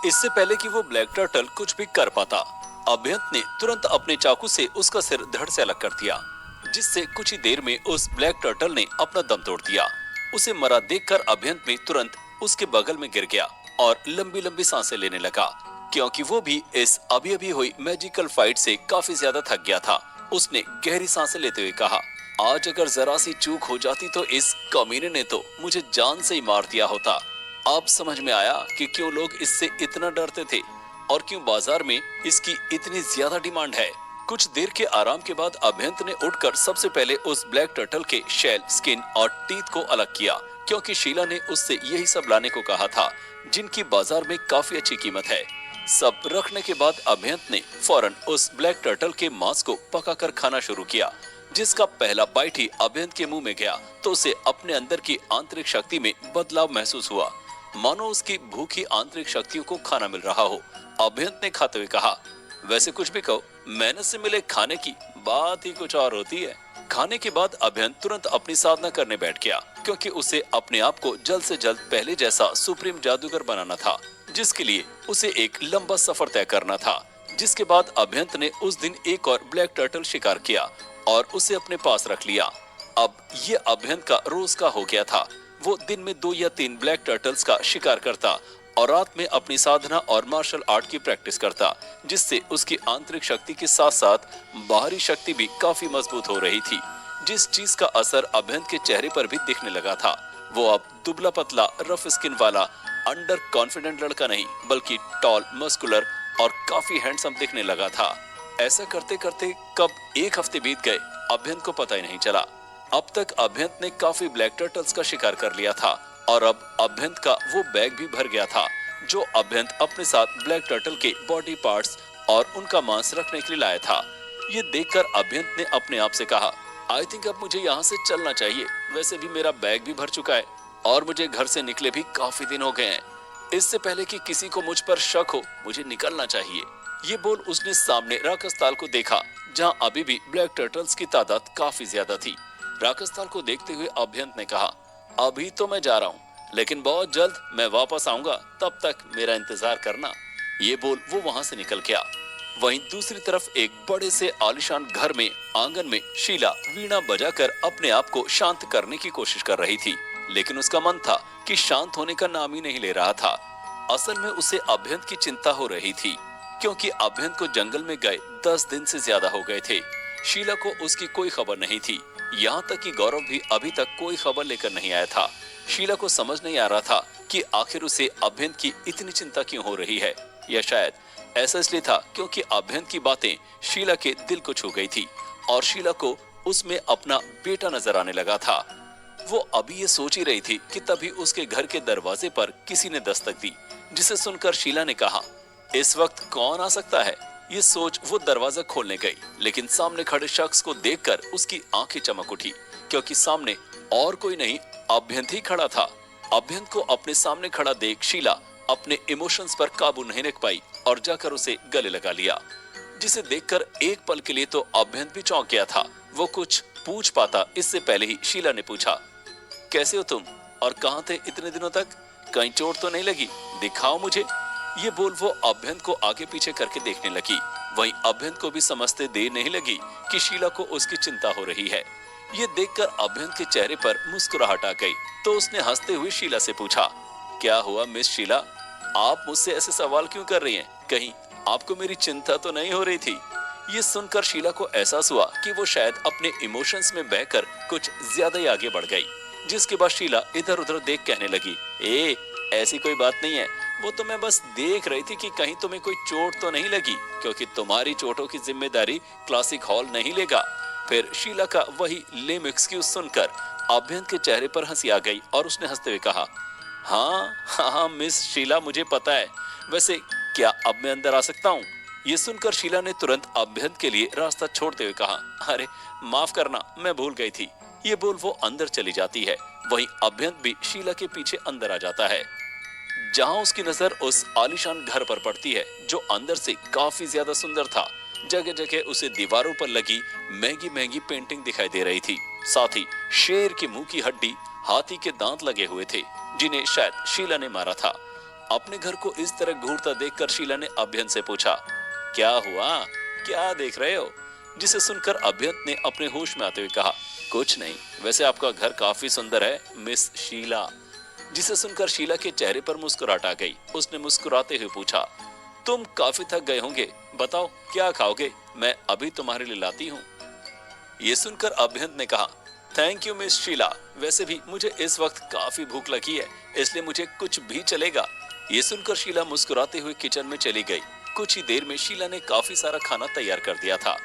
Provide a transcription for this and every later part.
इससे पहले कि वो ब्लैक टर्टल कुछ भी कर पाता, अभ्यंत ने तुरंत अपने चाकू से उसका सिर धड़ से अलग कर दिया, जिससे कुछ ही देर में उस ब्लैक टर्टल ने अपना दम तोड़ दिया। उसे मरा देखकर अभ्यंत भी तुरंत उसके बगल में गिर गया और लंबी लंबी सांसें लेने लगा, क्योंकि वो भी इस अभी अभी हुई मैजिकल फाइट से काफी ज्यादा थक गया था। उसने गहरी सांसें लेते हुए कहा, आज अगर जरा सी चूक हो जाती तो इस कमीने ने तो मुझे जान से ही मार दिया होता। अब समझ में आया कि क्यों लोग इससे इतना डरते थे और क्यों बाजार में इसकी इतनी ज्यादा डिमांड है। कुछ देर के आराम के बाद अभ्यंत ने उठकर सबसे पहले उस ब्लैक टर्टल के शेल, स्किन और टीथ को अलग किया, क्योंकि शीला ने उससे यही सब लाने को कहा था, जिनकी बाजार में काफी अच्छी कीमत है। सब रखने के बाद अभ्यंत ने फौरन उस ब्लैक टर्टल के मांस को पकाकर खाना शुरू किया, जिसका पहला बाइट ही अभ्यंत के मुंह में गया तो उसे अपने अंदर की आंतरिक शक्ति में बदलाव महसूस हुआ, मानो उसकी भूखी आंतरिक शक्तियों को खाना मिल रहा हो। अभ्यंत ने खाते हुए कहा, वैसे कुछ भी कहो, मेहनत से मिले खाने की बात ही कुछ और होती है। खाने के बाद अभ्यंत तुरंत अपनी साधना करने बैठ गया, क्योंकि उसे अपने आप को जल्द से जल्द पहले जैसा सुप्रीम जादूगर बनाना था, जिसके लिए उसे एक लंबा सफर तय करना था। जिसके बाद अभ्यंत ने उस दिन एक और ब्लैक टर्टल शिकार किया और उसे अपने पास रख लिया। अब ये अभ्यंत का रोज का हो गया था। वो दिन में 2 या 3 ब्लैक टर्टल्स का शिकार करता और रात में अपनी साधना और मार्शल आर्ट की प्रैक्टिस करता, जिससे उसकी आंतरिक शक्ति के साथ साथ बाहरी शक्ति भी काफी मजबूत हो रही थी। जिस चीज का असर अभ्यंत के चेहरे पर भी दिखने लगा था, वो अब दुबला पतला रफ स्किन वाला अंडर कॉन्फिडेंट लड़का नहीं, बल्कि टॉल, मस्कुलर और काफी हैंडसम दिखने लगा था। ऐसा करते करते कब 1 हफ्ते बीत गए, अभ्यंत को पता ही नहीं चला। अब तक अभ्यंत ने काफी ब्लैक टर्टल्स का शिकार कर लिया था और अब अभ्यंत का वो बैग भी भर गया था, जो अभ्यंत अपने साथ ब्लैक टर्टल के बॉडी पार्ट्स और उनका मांस रखने के लिए लाया था। ये देखकर अभ्यंत ने अपने आप से कहा, आई थिंक अब मुझे यहाँ से चलना चाहिए। वैसे भी मेरा बैग भी भर चुका है और मुझे घर से निकले भी काफी दिन हो गए हैं। इससे पहले कि किसी को मुझ पर शक हो, मुझे निकलना चाहिए। ये बोल उसने सामने राक्षसताल को देखा, जहां अभी भी ब्लैक टर्टल्स की तादाद काफी ज्यादा थी। राक्षसताल को देखते हुए अभ्यंत ने कहा, अभी तो मैं जा रहा हूँ, लेकिन बहुत जल्द मैं वापस आऊंगा, तब तक मेरा इंतजार करना। ये बोल वो वहां से निकल गया। वहीं दूसरी तरफ एक बड़े से आलीशान घर में आंगन में शीला वीणा बजाकर अपने आप को शांत करने की कोशिश कर रही थी, लेकिन उसका मन था कि शांत होने का नाम ही नहीं ले रहा था। असल में उसे अभ्यंत की चिंता हो रही थी, क्योंकि अभ्यंत को जंगल में गए 10 दिन से ज्यादा हो गए थे। शीला को उसकी कोई खबर नहीं थी, यहाँ तक कि गौरव भी अभी तक कोई खबर लेकर नहीं आया था। शीला को समझ नहीं आ रहा था कि आखिर उसे अभ्यंत की इतनी चिंता क्यों हो रही है, या शायद ऐसा इसलिए था क्योंकि अभ्यंत की बातें शीला के दिल को छू गई थी और शीला को उसमें अपना बेटा नजर आने लगा था। वो अभी ये सोच ही रही थी कि तभी उसके घर के दरवाजे पर किसी ने दस्तक दी, जिसे सुनकर शीला ने कहा, इस वक्त कौन आ सकता है। ये सोच वो दरवाजा खोलने गई, लेकिन सामने खड़े शख्स को देखकर उसकी आंखें चमक उठी, क्योंकि सामने और कोई नहीं, अभ्यंत ही खड़ा था। अभ्यंत को अपने सामने खड़ा देख शीला अपने इमोशंस पर काबू नहीं रख पाई और जाकर उसे गले लगा लिया, जिसे देखकर एक पल के लिए तो अभ्यंत भी चौंक गया था। वो कुछ पूछ पाता इससे पहले ही शीला ने पूछा, कैसे हो तुम और कहां थे इतने दिनों तक? कहीं चोट तो नहीं लगी? दिखाओ मुझे। ये बोल वो अभ्यंत को आगे पीछे करके देखने लगी। वहीं अभ्यंत को भी समझते देर नहीं लगी कि शीला को उसकी चिंता हो रही है। ये देखकर अभ्यंत के चेहरे पर मुस्कुराहट आ गई, तो उसने हंसते हुए शीला से पूछा, क्या हुआ मिस शीला, आप मुझसे ऐसे सवाल क्यों कर रही हैं? कहीं आपको मेरी चिंता तो नहीं हो रही थी? ये सुनकर शीला को एहसास हुआ कि वो शायद अपने इमोशंस में बहकर कुछ ज्यादा ही आगे बढ़ गई, जिसके बाद शीला इधर उधर देख कहने लगी, ऐसी कोई बात नहीं है, वो तो मैं बस देख रही थी कि कहीं तुम्हें कोई चोट तो नहीं लगी, क्योंकि तुम्हारी चोटों की जिम्मेदारी क्लासिक हॉल नहीं लेगा। फिर शीला का वही लेम एक्सक्यूज सुनकर अभ्यंत के चेहरे पर हंसी आ गई और उसने हंसते हुए कहा, हाँ मिस शीला, मुझे पता है। वैसे क्या अब मैं अंदर आ सकता हूँ? ये सुनकर शीला ने तुरंत अभ्यंत के लिए रास्ता छोड़ते हुए कहा, अरे माफ करना, मैं भूल गई थी। ये बोल वो अंदर चली जाती है। वहीं अभ्यंत भी शीला के पीछे अंदर आ जाता है, जहां उसकी नजर उस आलीशान घर पर पड़ती है, जो अंदर से काफी ज्यादा सुंदर था। जगह जगह उसे दीवारों पर लगी महंगी महंगी पेंटिंग दिखाई दे रही थी। साथ ही शेर के मुंह की हड्डी, हाथी के दांत लगे हुए थे, जिन्हें शायद शीला ने मारा था। अपने घर को इस तरह घूरता देखकर शीला ने अभ्यंत से पूछा, क्या हुआ, क्या देख रहे हो? जिसे सुनकर अभ्यंत ने अपने होश में आते हुए कहा, कुछ नहीं, वैसे आपका घर काफी सुंदर है मिस शीला। जिसे सुनकर शीला के चेहरे पर मुस्कुराहट आ गई। उसने मुस्कुराते हुए पूछा, तुम काफी थक गए होंगे, बताओ क्या खाओगे, मैं अभी तुम्हारे लिए लाती हूँ। ये सुनकर अभ्यंत ने कहा, थैंक यू मिस शीला, वैसे भी मुझे इस वक्त काफी भूख लगी है, इसलिए मुझे कुछ भी चलेगा। ये सुनकर शीला मुस्कुराते हुए किचन में चली गई। कुछ ही देर में शीला ने काफी सारा खाना तैयार कर दिया था,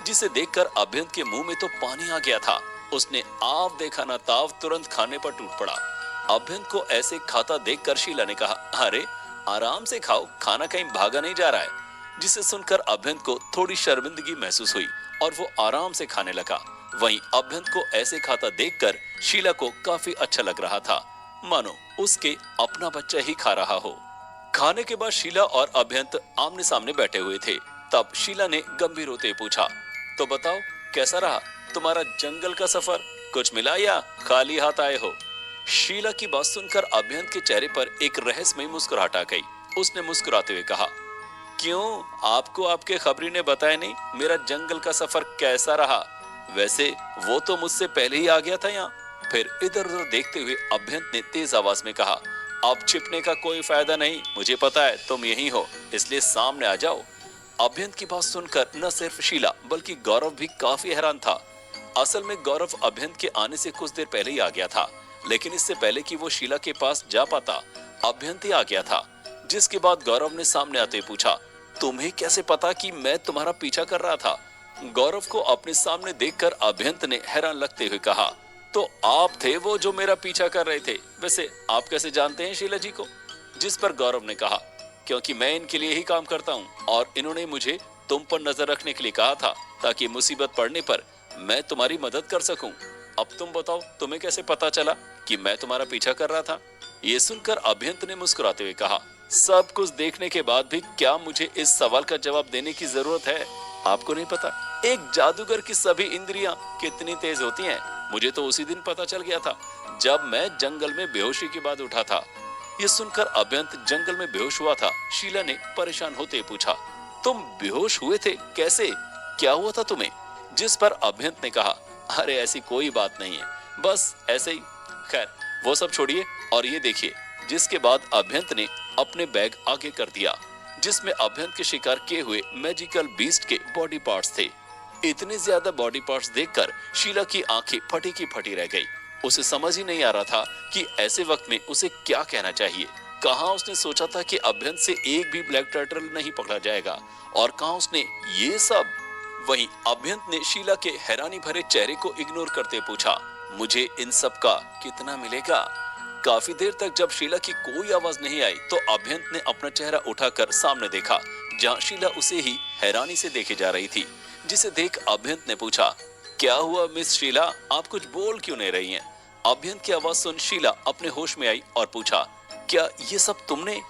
जिसे देखकर अभ्यंत के मुंह में तो पानी आ गया था। उसने आव देखा ना ताव तुरंत खाने पर टूट पड़ा। अभ्यंत को ऐसे खाता देखकर शीला ने कहा, अरे आराम से खाओ, खाना कहीं भागा नहीं जा रहा है। जिसे सुनकर अभ्यंत को थोड़ी शर्मिंदगी महसूस हुई और वो आराम से खाने लगा। वहीं अभ्यंत को ऐसे खाता देखकर शीला को काफी अच्छा लग रहा था, मानो उसके अपना बच्चा ही खा रहा हो। खाने के बाद शीला और अभ्यंत आमने सामने बैठे हुए थे। तब शीला ने गंभीर होते पूछा, तो बताओ कैसा रहा तुम्हारा जंगल का सफर, कुछ मिला या खाली हाथ आए हो? शीला की बात सुनकर अभ्यंत के चेहरे पर एक रहस्यमय मुस्कुराहट आ गई। उसने मुस्कुराते हुए कहा, क्यों, आपको आपके खबरी ने बताया नहीं मेरा जंगल का सफर कैसा रहा? वैसे वो तो मुझसे पहले ही आ गया था यहाँ। फिर इधर उधर देखते हुए अभ्यंत ने तेज आवाज में कहा, अब छिपने का कोई फायदा नहीं, मुझे पता है तुम यही हो, इसलिए सामने आ जाओ। अभ्यंत की बात सुनकर न सिर्फ शीला बल्कि गौरव भी काफी हैरान था। असल में गौरव अभ्यंत के आने से कुछ देर पहले ही आ गया था, लेकिन इससे पहले कि वो शीला के पास जा पाता अभ्यंत ही आ गया था। जिसके बाद गौरव ने सामने आते पूछा, तुम्हें कैसे पता कि मैं तुम्हारा पीछा कर रहा था? गौरव को अपने सामने देखकर अभ्यंत ने हैरान लगते हुए कहा, तो आप थे वो जो मेरा पीछा कर रहे थे? वैसे आप कैसे जानते हैं शीला जी को? जिस पर गौरव ने कहा, क्योंकि मैं इनके लिए ही काम करता हूँ और इन्होंने मुझे तुम पर नजर रखने के लिए कहा था, ताकि मुसीबत पड़ने पर मैं तुम्हारी मदद कर सकूं। अब तुम बताओ, तुम्हें कैसे पता चला कि मैं तुम्हारा पीछा कर रहा था? ये सुनकर अभ्यंत ने मुस्कुराते हुए कहा, सब कुछ देखने के बाद भी क्या मुझे इस सवाल का जवाब देने की जरूरत है? आपको नहीं पता एक जादूगर की सभी इंद्रियां कितनी तेज होती हैं? मुझे तो उसी दिन पता चल गया था जब मैं जंगल में बेहोशी के बाद उठा था। ये सुनकर अभ्यंत जंगल में बेहोश हुआ था। शीला ने परेशान होते पूछा, तुम बेहोश हुए थे कैसे, क्या हुआ था तुम्हें? जिस पर अभ्यंत ने कहा, अरे ऐसी कोई बात नहीं है, बस ऐसे ही। खैर वो सब छोड़िए और ये देखिए। जिसके बाद अभ्यंत ने अपने बैग आगे कर दिया, जिसमें अभ्यंत के शिकार किए हुए मैजिकल बीस्ट के बॉडी पार्ट्स थे। इतने ज्यादा बॉडी पार्ट्स देखकर शीला की आंखें फटी की फटी रह गई। उसे समझ ही नहीं आ रहा था कि ऐसे वक्त में उसे क्या कहना चाहिए। कहां उसने सोचा था कि अभ्यंत से एक भी ब्लैक टर्टल नहीं पकड़ा जाएगा, और कहां उसने ये सब। वहीं अभ्यंत ने शीला के हैरानी भरे चेहरे को इग्नोर करते पूछा, मुझे इन सब का कितना मिलेगा? काफी देर तक जब शीला की कोई आवाज नहीं आई तो अभ्यंत ने अपना चेहरा उठाकर सामने देखा, जहां शीला उसे ही हैरानी से देखे जा रही थी। जिसे देख अभ्यंत ने पूछा, क्या हुआ मिस शीला, आप कुछ बोल क्यों नहीं रही हैं? अभ्यंत की आवाज सुन शीला अपने होश में आई और पूछा, क्या ये सब तुमने?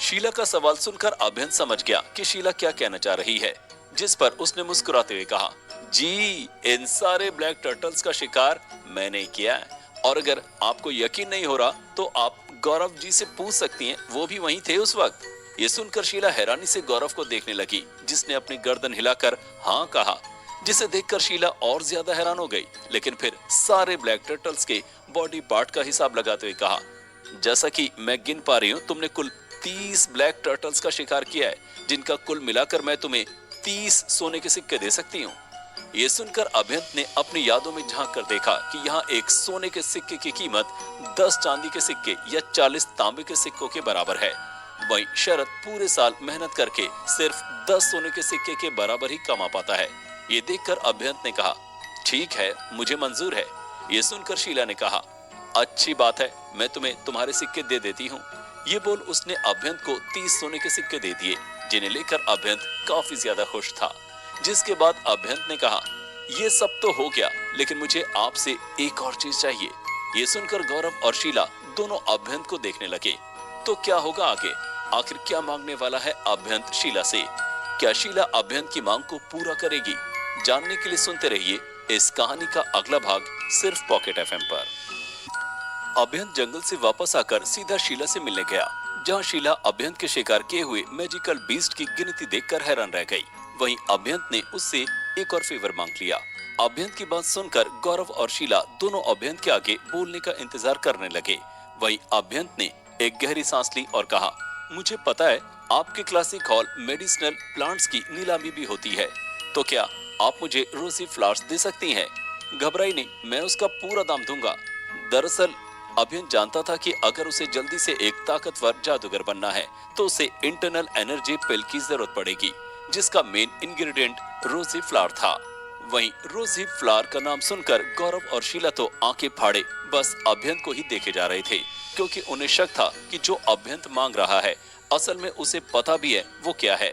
शीला का सवाल सुनकर अभ्यंत समझ गया कि शीला क्या कहना चाह रही है। जिस पर उसने मुस्कुराते हुए कहा, जी, इन सारे ब्लैक टर्टल्स का शिकार मैंने किया है, और अगर आपको यकीन नहीं हो रहा तो आप गौरव जी से पूछ सकती हैं, वो भी वहीं थे उस वक्त। ये सुनकर शीला हैरानी से गौरव को देखने लगी, जिसने अपनी गर्दन हिलाकर हाँ कहा। जिसे देखकर शीला और ज्यादा हैरान हो गई, लेकिन फिर सारे ब्लैक टर्टल्स के बॉडी पार्ट का हिसाब लगाते हुए कहा, जैसा कि मैं गिन पा रही हूँ तुमने कुल 30 ब्लैक टर्टल्स का शिकार किया है, जिनका कुल मिलाकर मैं तुम्हें 30 सोने के सिक्के दे सकती हूँ। ये सुनकर अभ्यंत ने अपनी यादों में झांक कर देखा कि यहाँ एक सोने के सिक्के की कीमत 10 चांदी के सिक्के या 40 तांबे के सिक्कों के बराबर है। वहीं शरद पूरे साल मेहनत करके सिर्फ 10 सोने के सिक्के के बराबर ही कमा पाता है। ये देखकर अभ्यंत ने कहा, ठीक है, मुझे मंजूर है। ये सुनकर शीला ने कहा, अच्छी बात है, मैं तुम्हें तुम्हारे सिक्के दे देती हूँ। ये बोल उसने अभ्यंत को 30 सोने के सिक्के दे दिए, जिन्हें लेकर अभ्यंत काफी ज्यादा खुश था। जिसके बाद अभ्यंत ने कहा, ये सब तो हो गया, लेकिन मुझे आपसे एक और चीज चाहिए। ये सुनकर गौरव और शीला दोनों अभ्यंत को देखने लगे। तो क्या होगा आगे? आखिर क्या मांगने वाला है अभ्यंत शीला से? क्या शीला अभ्यंत की मांग को पूरा करेगी? जानने के लिए सुनते रहिए इस कहानी का अगला भाग सिर्फ पॉकेट एफएम पर। अभ्यंत जंगल से वापस आकर सीधा शीला से मिलने गया, जहाँ शीला अभ्यंत के शिकार किए हुए मैजिकल बीस्ट की गिनती देखकर हैरान रह गई। वहीं अभ्यंत ने उससे एक और फेवर मांग लिया। अभ्यंत की बात सुनकर गौरव और शीला दोनों अभ्यंत के आगे बोलने का इंतजार करने लगे। वहीं अभ्यंत ने एक गहरी सांस ली और कहा, मुझे पता है आपके क्लासिक हॉल मेडिसिनल प्लांट्स की नीलामी भी होती है, तो क्या आप मुझे रोजी फ्लावर्स दे सकती हैं? घबराई नहीं, मैं उसका पूरा दाम दूंगा। दरअसल अभ्यंत जानता था कि अगर उसे जल्दी से एक ताकतवर जादूगर बनना है तो उसे इंटरनल एनर्जी पिल की जरूरत पड़ेगी, जिसका मेन इंग्रेडिएंट रोजी फ्लावर था। वहीं रोजी फ्लावर का नाम सुनकर गौरव और शीला तो आंखें फाड़े बस अभ्यंत को ही देखे जा रहे थे, क्योंकि उन्हें शक था कि जो अभ्यंत मांग रहा है असल में उसे पता भी है वो क्या है।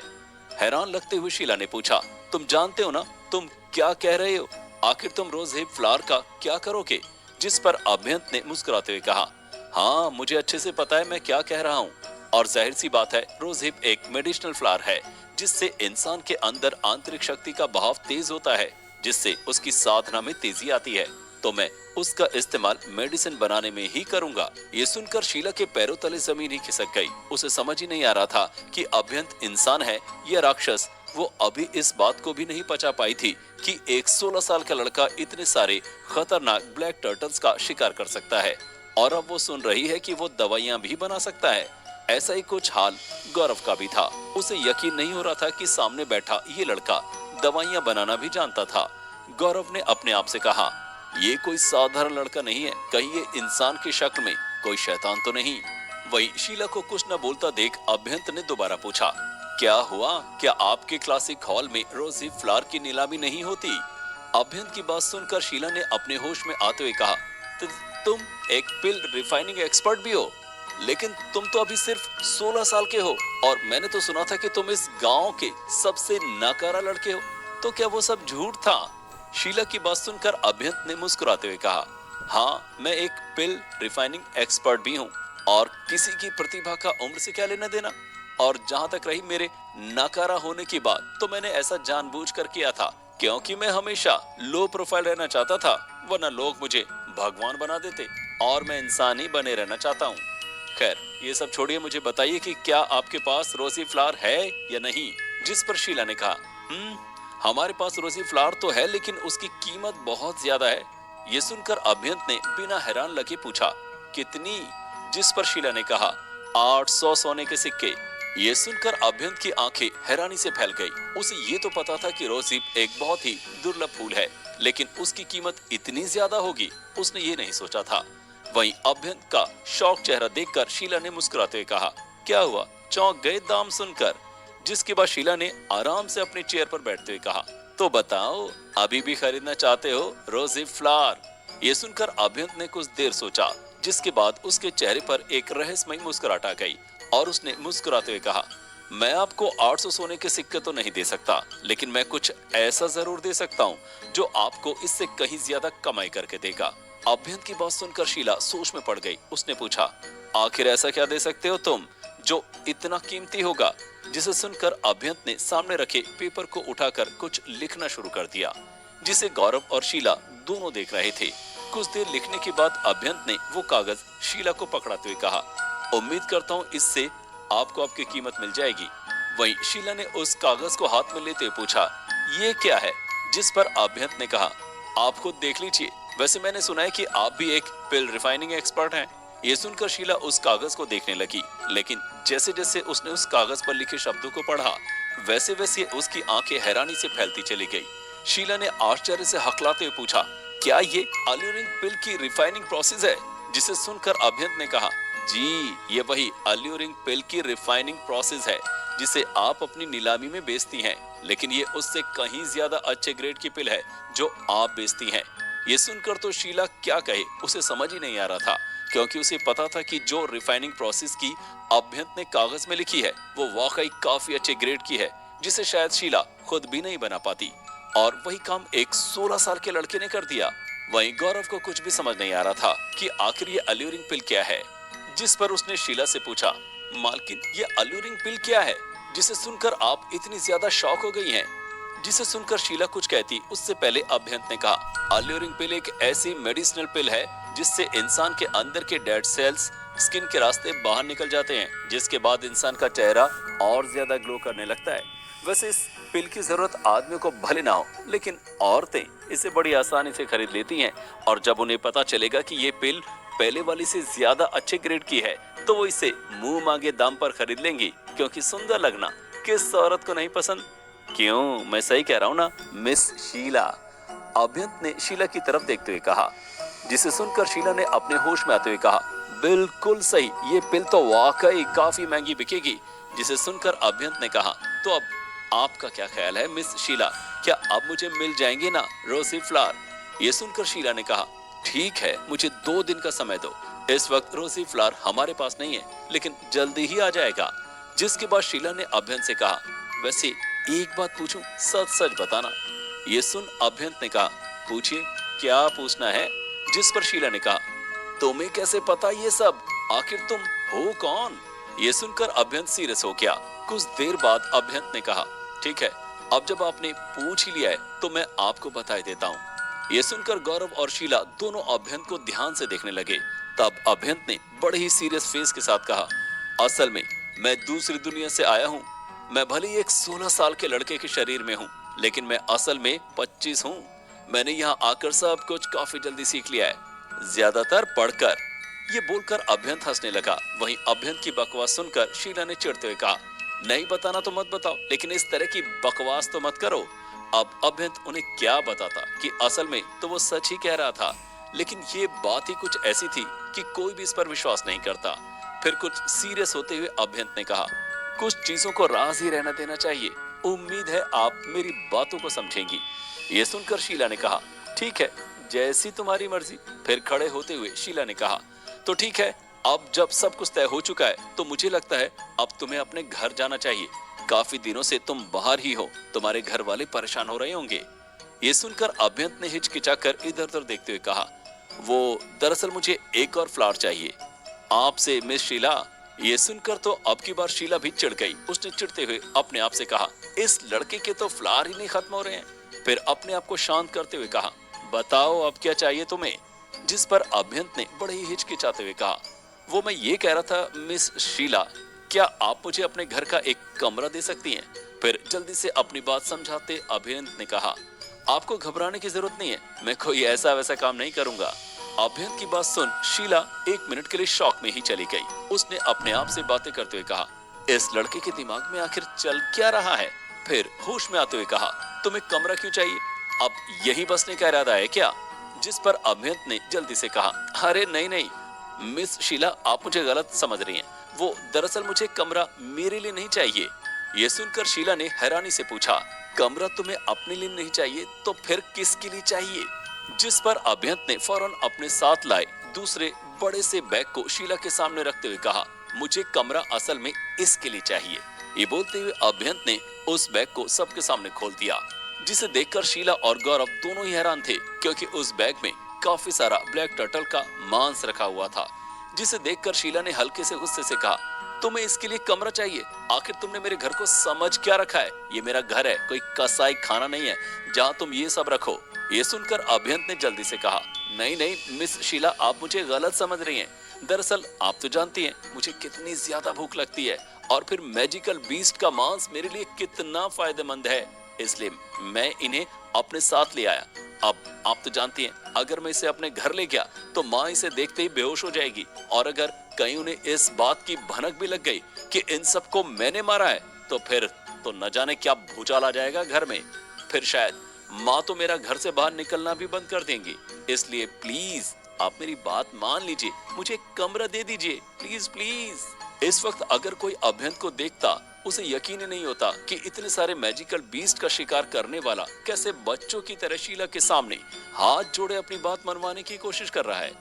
हैरान लगते हुए शीला ने पूछा, तुम जानते हो ना तुम क्या कह रहे हो? आखिर तुम रोज हिप फ्लावर का क्या करोगे? जिस पर अभ्यंत ने मुस्कुराते हुए कहा, हाँ मुझे अच्छे से पता है मैं क्या कह रहा हूँ, और जाहिर सी बात है रोज हिप एक मेडिसिनल फ्लावर है जिससे इंसान के अंदर आंतरिक शक्ति का बहाव तेज होता है, जिससे उसकी साधना में तेजी आती है, तो मैं उसका इस्तेमाल मेडिसिन बनाने में ही करूंगा। ये सुनकर शीला के पैरों तले जमीन ही खिसक गई। उसे समझ ही नहीं आ रहा था कि अभ्यंत इंसान है या राक्षस। वो अभी इस बात को भी नहीं पचा पाई थी कि एक 16 साल का लड़का इतने सारे खतरनाक ब्लैक टर्टल्स का शिकार कर सकता है, और अब वो सुन रही है कि वो दवाइयां भी बना सकता है। ऐसा ही कुछ हाल गौरव का भी था। उसे यकीन नहीं हो रहा था कि सामने बैठा ये लड़का दवाइयां बनाना भी जानता था। गौरव ने अपने आप से कहा, ये कोई साधारण लड़का नहीं है, कहीं ये इंसान की शक्ल में कोई शैतान तो नहीं। वहीं शीला को कुछ न बोलता देख अभ्यंत ने दोबारा पूछा, क्या हुआ? क्या आपके क्लासिक हॉल में रोजी फ्लावर की नीलामी नहीं होती? अभ्यंत की बात सुनकर शीला ने अपने होश में आते हुए कहा, तुम एक पिल रिफाइनिंग एक्सपर्ट भी हो, लेकिन तुम तो अभी सिर्फ 16 साल के हो, और मैंने तो सुना था कि तुम इस गांव के सबसे नाकारा लड़के हो, तो क्या वो सब झूठ था? शीला की बात सुनकर अभ्यंत ने मुस्कुराते हुए कहा, हाँ मैं एक पिल रिफाइनिंग एक्सपर्ट भी हूँ, और किसी की प्रतिभा का उम्र से क्या लेना देना। और जहाँ तक रही मेरे नाकारा होने की बात, तो मैंने ऐसा जानबूझकर किया था क्योंकि मैं हमेशा लो प्रोफाइल रहना चाहता था, वरना लोग मुझे भगवान बना देते, और मैं इंसान ही बने रहना चाहता हूँ। खैर ये सब छोड़िए, मुझे बताइए कि क्या आपके पास रोजी फ्लावर है या नहीं? जिस पर शीला ने कहा, हमारे पास रोजी फ्लावर तो है, लेकिन उसकी कीमत बहुत ज्यादा है। ये सुनकर अभ्यंत ने बिना हैरान लगे पूछा, कितनी? जिस पर शीला ने कहा, 800 सोने के सिक्के। ये सुनकर अभ्यंत की आंखें हैरानी से फैल गई। उसे ये तो पता था कि रोजी एक बहुत ही दुर्लभ फूल है, लेकिन उसकी कीमत इतनी ज्यादा होगी उसने ये नहीं सोचा था। वहीं अभ्यंत का शौक चेहरा देखकर शीला ने मुस्कुराते हुए कहा, क्या हुआ, चौंक गए दाम सुनकर? जिसके बाद शीला ने आराम से अपनी चेयर पर बैठते हुए कहा, तो बताओ अभी भी खरीदना चाहते हो रोजी फ्लावर? ये सुनकर अभ्यंत ने कुछ देर सोचा, जिसके बाद उसके चेहरे पर एक रहस्यमयी मुस्कुराहट आ गई, और उसने मुस्कुराते हुए कहा, मैं आपको 800 सोने के सिक्के तो नहीं दे सकता, लेकिन मैं कुछ ऐसा जरूर दे सकता हूँ जो आपको इससे कहीं ज्यादा कमाई करके देगा। अभ्यंत की बात सुनकर शीला सोच में पड़ गई। उसने पूछा, आखिर ऐसा क्या दे सकते हो तुम जो इतना कीमती होगा? जिसे सुनकर अभ्यंत ने सामने रखे पेपर को उठाकर कुछ लिखना शुरू कर दिया, जिसे गौरव और शीला दोनों देख रहे थे। कुछ देर लिखने के बाद अभ्यंत ने वो कागज शीला को पकड़ाते हुए कहा, उम्मीद करता हूँ इससे आपको आपकी कीमत मिल जाएगी। वहीं शीला ने उस कागज को हाथ में लेते हुए पूछा, ये क्या है? जिस पर अभ्यंत ने कहा, आप खुद देख लीजिए, वैसे मैंने सुना है कि आप भी एक पिल रिफाइनिंग एक्सपर्ट हैं। ये सुनकर शीला उस कागज को देखने लगी, लेकिन जैसे जैसे उसने उस कागज पर लिखे शब्दों को पढ़ा, वैसे वैसे उसकी आंखें हैरानी से फैलती चली गई। शीला ने आश्चर्य से हकलाते हुए पूछा, क्या ये अल्यूरिंग पिल की रिफाइनिंग प्रोसेस है? जिसे सुनकर अभ्यंत ने कहा, जी ये वही अल्यूरिंग पिल की रिफाइनिंग प्रोसेस है जिसे आप अपनी नीलामी में बेचती हैं, लेकिन ये उससे कहीं ज्यादा अच्छे ग्रेड की पिल है जो आप बेचती हैं। ये सुनकर तो शीला क्या कहे, उसे समझ ही नहीं आ रहा था, क्योंकि उसे पता था कि जो रिफाइनिंग प्रोसेस की अभ्यंत ने कागज में लिखी है वो वाकई काफी अच्छे ग्रेड की है, जिसे शायद शीला खुद भी नहीं बना पाती, और वही काम एक 16 साल के लड़के ने कर दिया। वहीं गौरव को कुछ भी समझ नहीं आ रहा था कि आखिर ये अल्यूरिंग पिल क्या है। जिस पर उसने शीला से पूछा, मालकिन ये अल्यूरिंग पिल क्या है जिसे सुनकर आप इतनी ज्यादा शॉक हो गई हैं? जिसे सुनकर शीला कुछ कहती उससे पहले अभ्यंत ने कहा, अल्यूरिंग पिल एक ऐसी मेडिसिनल पिल है जिससे इंसान के अंदर के डेड सेल्स स्किन के रास्ते बाहर निकल जाते हैं, जिसके बाद इंसान का चेहरा और ज्यादा ग्लो करने लगता है। वैसे इस पिल की जरूरत आदमी को भले ना हो, लेकिन औरतें इसे बड़ी आसानी से खरीद लेती हैं, और जब उन्हें पता चलेगा कि ये पिल पहले वाली से ज्यादा अच्छे ग्रेड की है, तो वो इसे मुंह मांगे दाम पर खरीद लेंगी, क्योंकि सुंदर लगना किस औरत को नहीं पसंद। क्यों, मैं सही कह रहा हूँ ना मिस शीला? अभ्यंत ने शीला की तरफ देखते हुए कहा, जिसे सुनकर शीला ने अपने होश में आते हुए कहा, बिल्कुल सही, ये पिल तो वाकई काफी महंगी बिकेगी। जिसे सुनकर अभ्यंत ने कहा, तो अब आपका क्या ख्याल है मिस शीला, क्या अब मुझे मिल जाएंगे ना रोजी फ्लावर? ये सुनकर शीला ने कहा, ठीक है, मुझे 2 दिन का समय दो। इस वक्त रोजी फ्लावर हमारे पास नहीं है, लेकिन जल्दी ही आ जाएगा। जिसके बाद शीला ने अभ्यंत से कहा, वैसे एक बात पूछूं, सच सच बताना। ये सुन अभ्यंत ने कहा, पूछिए, क्या पूछना है? जिस पर शीला ने कहा, तुम्हें कैसे पता ये सब? आखिर तुम हो कौन? ये सुनकर अभ्यंत सीरियस हो गया। कुछ देर बाद अभ्यंत ने कहा, ठीक है, अब जब आपने पूछ ही लिया है तो मैं आपको बता देता हूँ। ये सुनकर गौरव और शीला दोनों अभ्यंत को ध्यान से देखने लगे। तब अभ्यंत ने बड़े ही सीरियस फेस के साथ कहा, असल में मैं दूसरी दुनिया से आया हूँ। मैं भले ही एक 16 साल के लड़के के शरीर में हूँ, लेकिन मैं असल में 25 हूँ। मैंने यहाँ आकर सब कुछ काफी जल्दी सीख लिया है, ज्यादातर पढ़कर। ये बोलकर अभ्यंत हंसने लगा। वहीं अभ्यंत की बकवास सुनकर शीला ने चिढ़ते हुए कहा, नहीं बताना तो मत बताओ, लेकिन इस तरह की बकवास तो मत करो। अब अभ्यंत उन्हें क्या बताता कि असल में तो वो सच ही कह रहा था, लेकिन ये बात ही कुछ ऐसी थी कि कोई भी इस पर विश्वास नहीं करता। फिर कुछ सीरियस होते हुए अभ्यंत ने कहा, कुछ चीजों को राज ही रहना देना चाहिए। उम्मीद है आप मेरी बातों को समझेंगी। ये सुनकर शीला ने कहा, ठीक है, जैसी तुम्हारी मर्जी। फिर खड़े होते हुए शीला ने कहा, तो ठीक है, अब जब सब कुछ तय हो चुका है तो मुझे लगता है अब तुम्हें अपने घर जाना चाहिए। काफी दिनों से तुम बाहर ही हो, तुम्हारे घर वाले परेशान हो रहे होंगे। ये सुनकर अभ्यंत ने हिचकिचाकर इधर उधर देखते हुए कहा, वो दरअसल मुझे एक और फ्लावर चाहिए आपसे मिस शीला। ये सुनकर तो अब की बार शीला भी चिढ़ गई। उसने चिढ़ते हुए अपने आप से कहा, इस लड़के के तो फ्लावर ही नहीं खत्म हो रहे हैं। फिर अपने आप को शांत करते हुए कहा, बताओ अब क्या चाहिए तुम्हें? जिस पर अभ्यंत ने बड़े ही हिचकिचाते हुए कहा, वो मैं ये कह रहा था मिस शीला, क्या आप मुझे अपने घर का एक कमरा दे सकती हैं? फिर जल्दी से अपनी बात समझाते अभ्यंत ने कहा, आपको घबराने की जरूरत नहीं है, मैं कोई ऐसा वैसा काम नहीं करूंगा। अभ्यंत की बात सुन शीला 1 मिनट के लिए शॉक में ही चली गई। उसने अपने आप से बातें करते हुए कहा, इस लड़के के दिमाग में आखिर चल क्या रहा है? फिर होश में आते हुए कहा, तुम्हें कमरा क्यों चाहिए? अब यही बसने का इरादा है क्या? जिस पर अभ्यंत ने जल्दी से कहा, अरे नहीं नहीं मिस शीला, आप मुझे गलत समझ रही हैं। वो दरअसल मुझे कमरा मेरे लिए नहीं चाहिए। ये सुनकर शीला ने हैरानी से पूछा, कमरा तुम्हें अपने लिए नहीं चाहिए तो फिर किसके लिए चाहिए? जिस पर अभ्यंत ने फौरन अपने साथ लाए दूसरे बड़े से बैग को शीला के सामने रखते हुए कहा, मुझे कमरा असल में इसके लिए चाहिए। ये बोलते हुए अभ्यंत ने उस बैग को सबके सामने खोल दिया, जिसे देखकर शीला और गौरव दोनों ही हैरान थे, क्योंकि उस बैग में काफी सारा ब्लैक टर्टल का मांस रखा हुआ था। जिसे देखकर शीला ने हल्के से गुस्से से कहा, तुम्हें इसके लिए कमरा चाहिए? आखिर तुमने मेरे घर को समझ क्या रखा है? ये मेरा घर है, कोई कसाई खाना नहीं है जहाँ तुम ये सब रखो। ये सुनकर अभ्यंत ने जल्दी से कहा, नहीं नहीं मिस शीला, आप मुझे गलत समझ रही हैं। दरअसल आप तो जानती हैं मुझे कितनी ज्यादा भूख लगती है, और फिर मैजिकल बीस्ट का मांस मेरे लिए कितना फायदेमंद है, इसलिए मैं इन्हें अपने साथ ले आया। अब आप तो जानती हैं, अगर मैं इसे अपने घर ले गया तो माँ इसे देखते ही बेहोश हो जाएगी, और अगर कहीं उन्हें इस बात की भनक भी लग गई कि इन सबको मैंने मारा है, तो फिर तो न जाने क्या भूचाल आ जाएगा घर में। फिर शायद माँ तो मेरा घर से बाहर निकलना भी बंद कर देंगी। इसलिए प्लीज आप मेरी बात मान लीजिए, मुझे कमरा दे दीजिए, प्लीज प्लीज। इस वक्त अगर कोई अभ्यंत को देखता, उसे यकीन ही नहीं होता कि इतने सारे मैजिकल बीस्ट का शिकार करने वाला कैसे बच्चों की तरह शीला के सामने हाथ जोड़े अपनी बात मनवाने की कोशिश कर रहा है।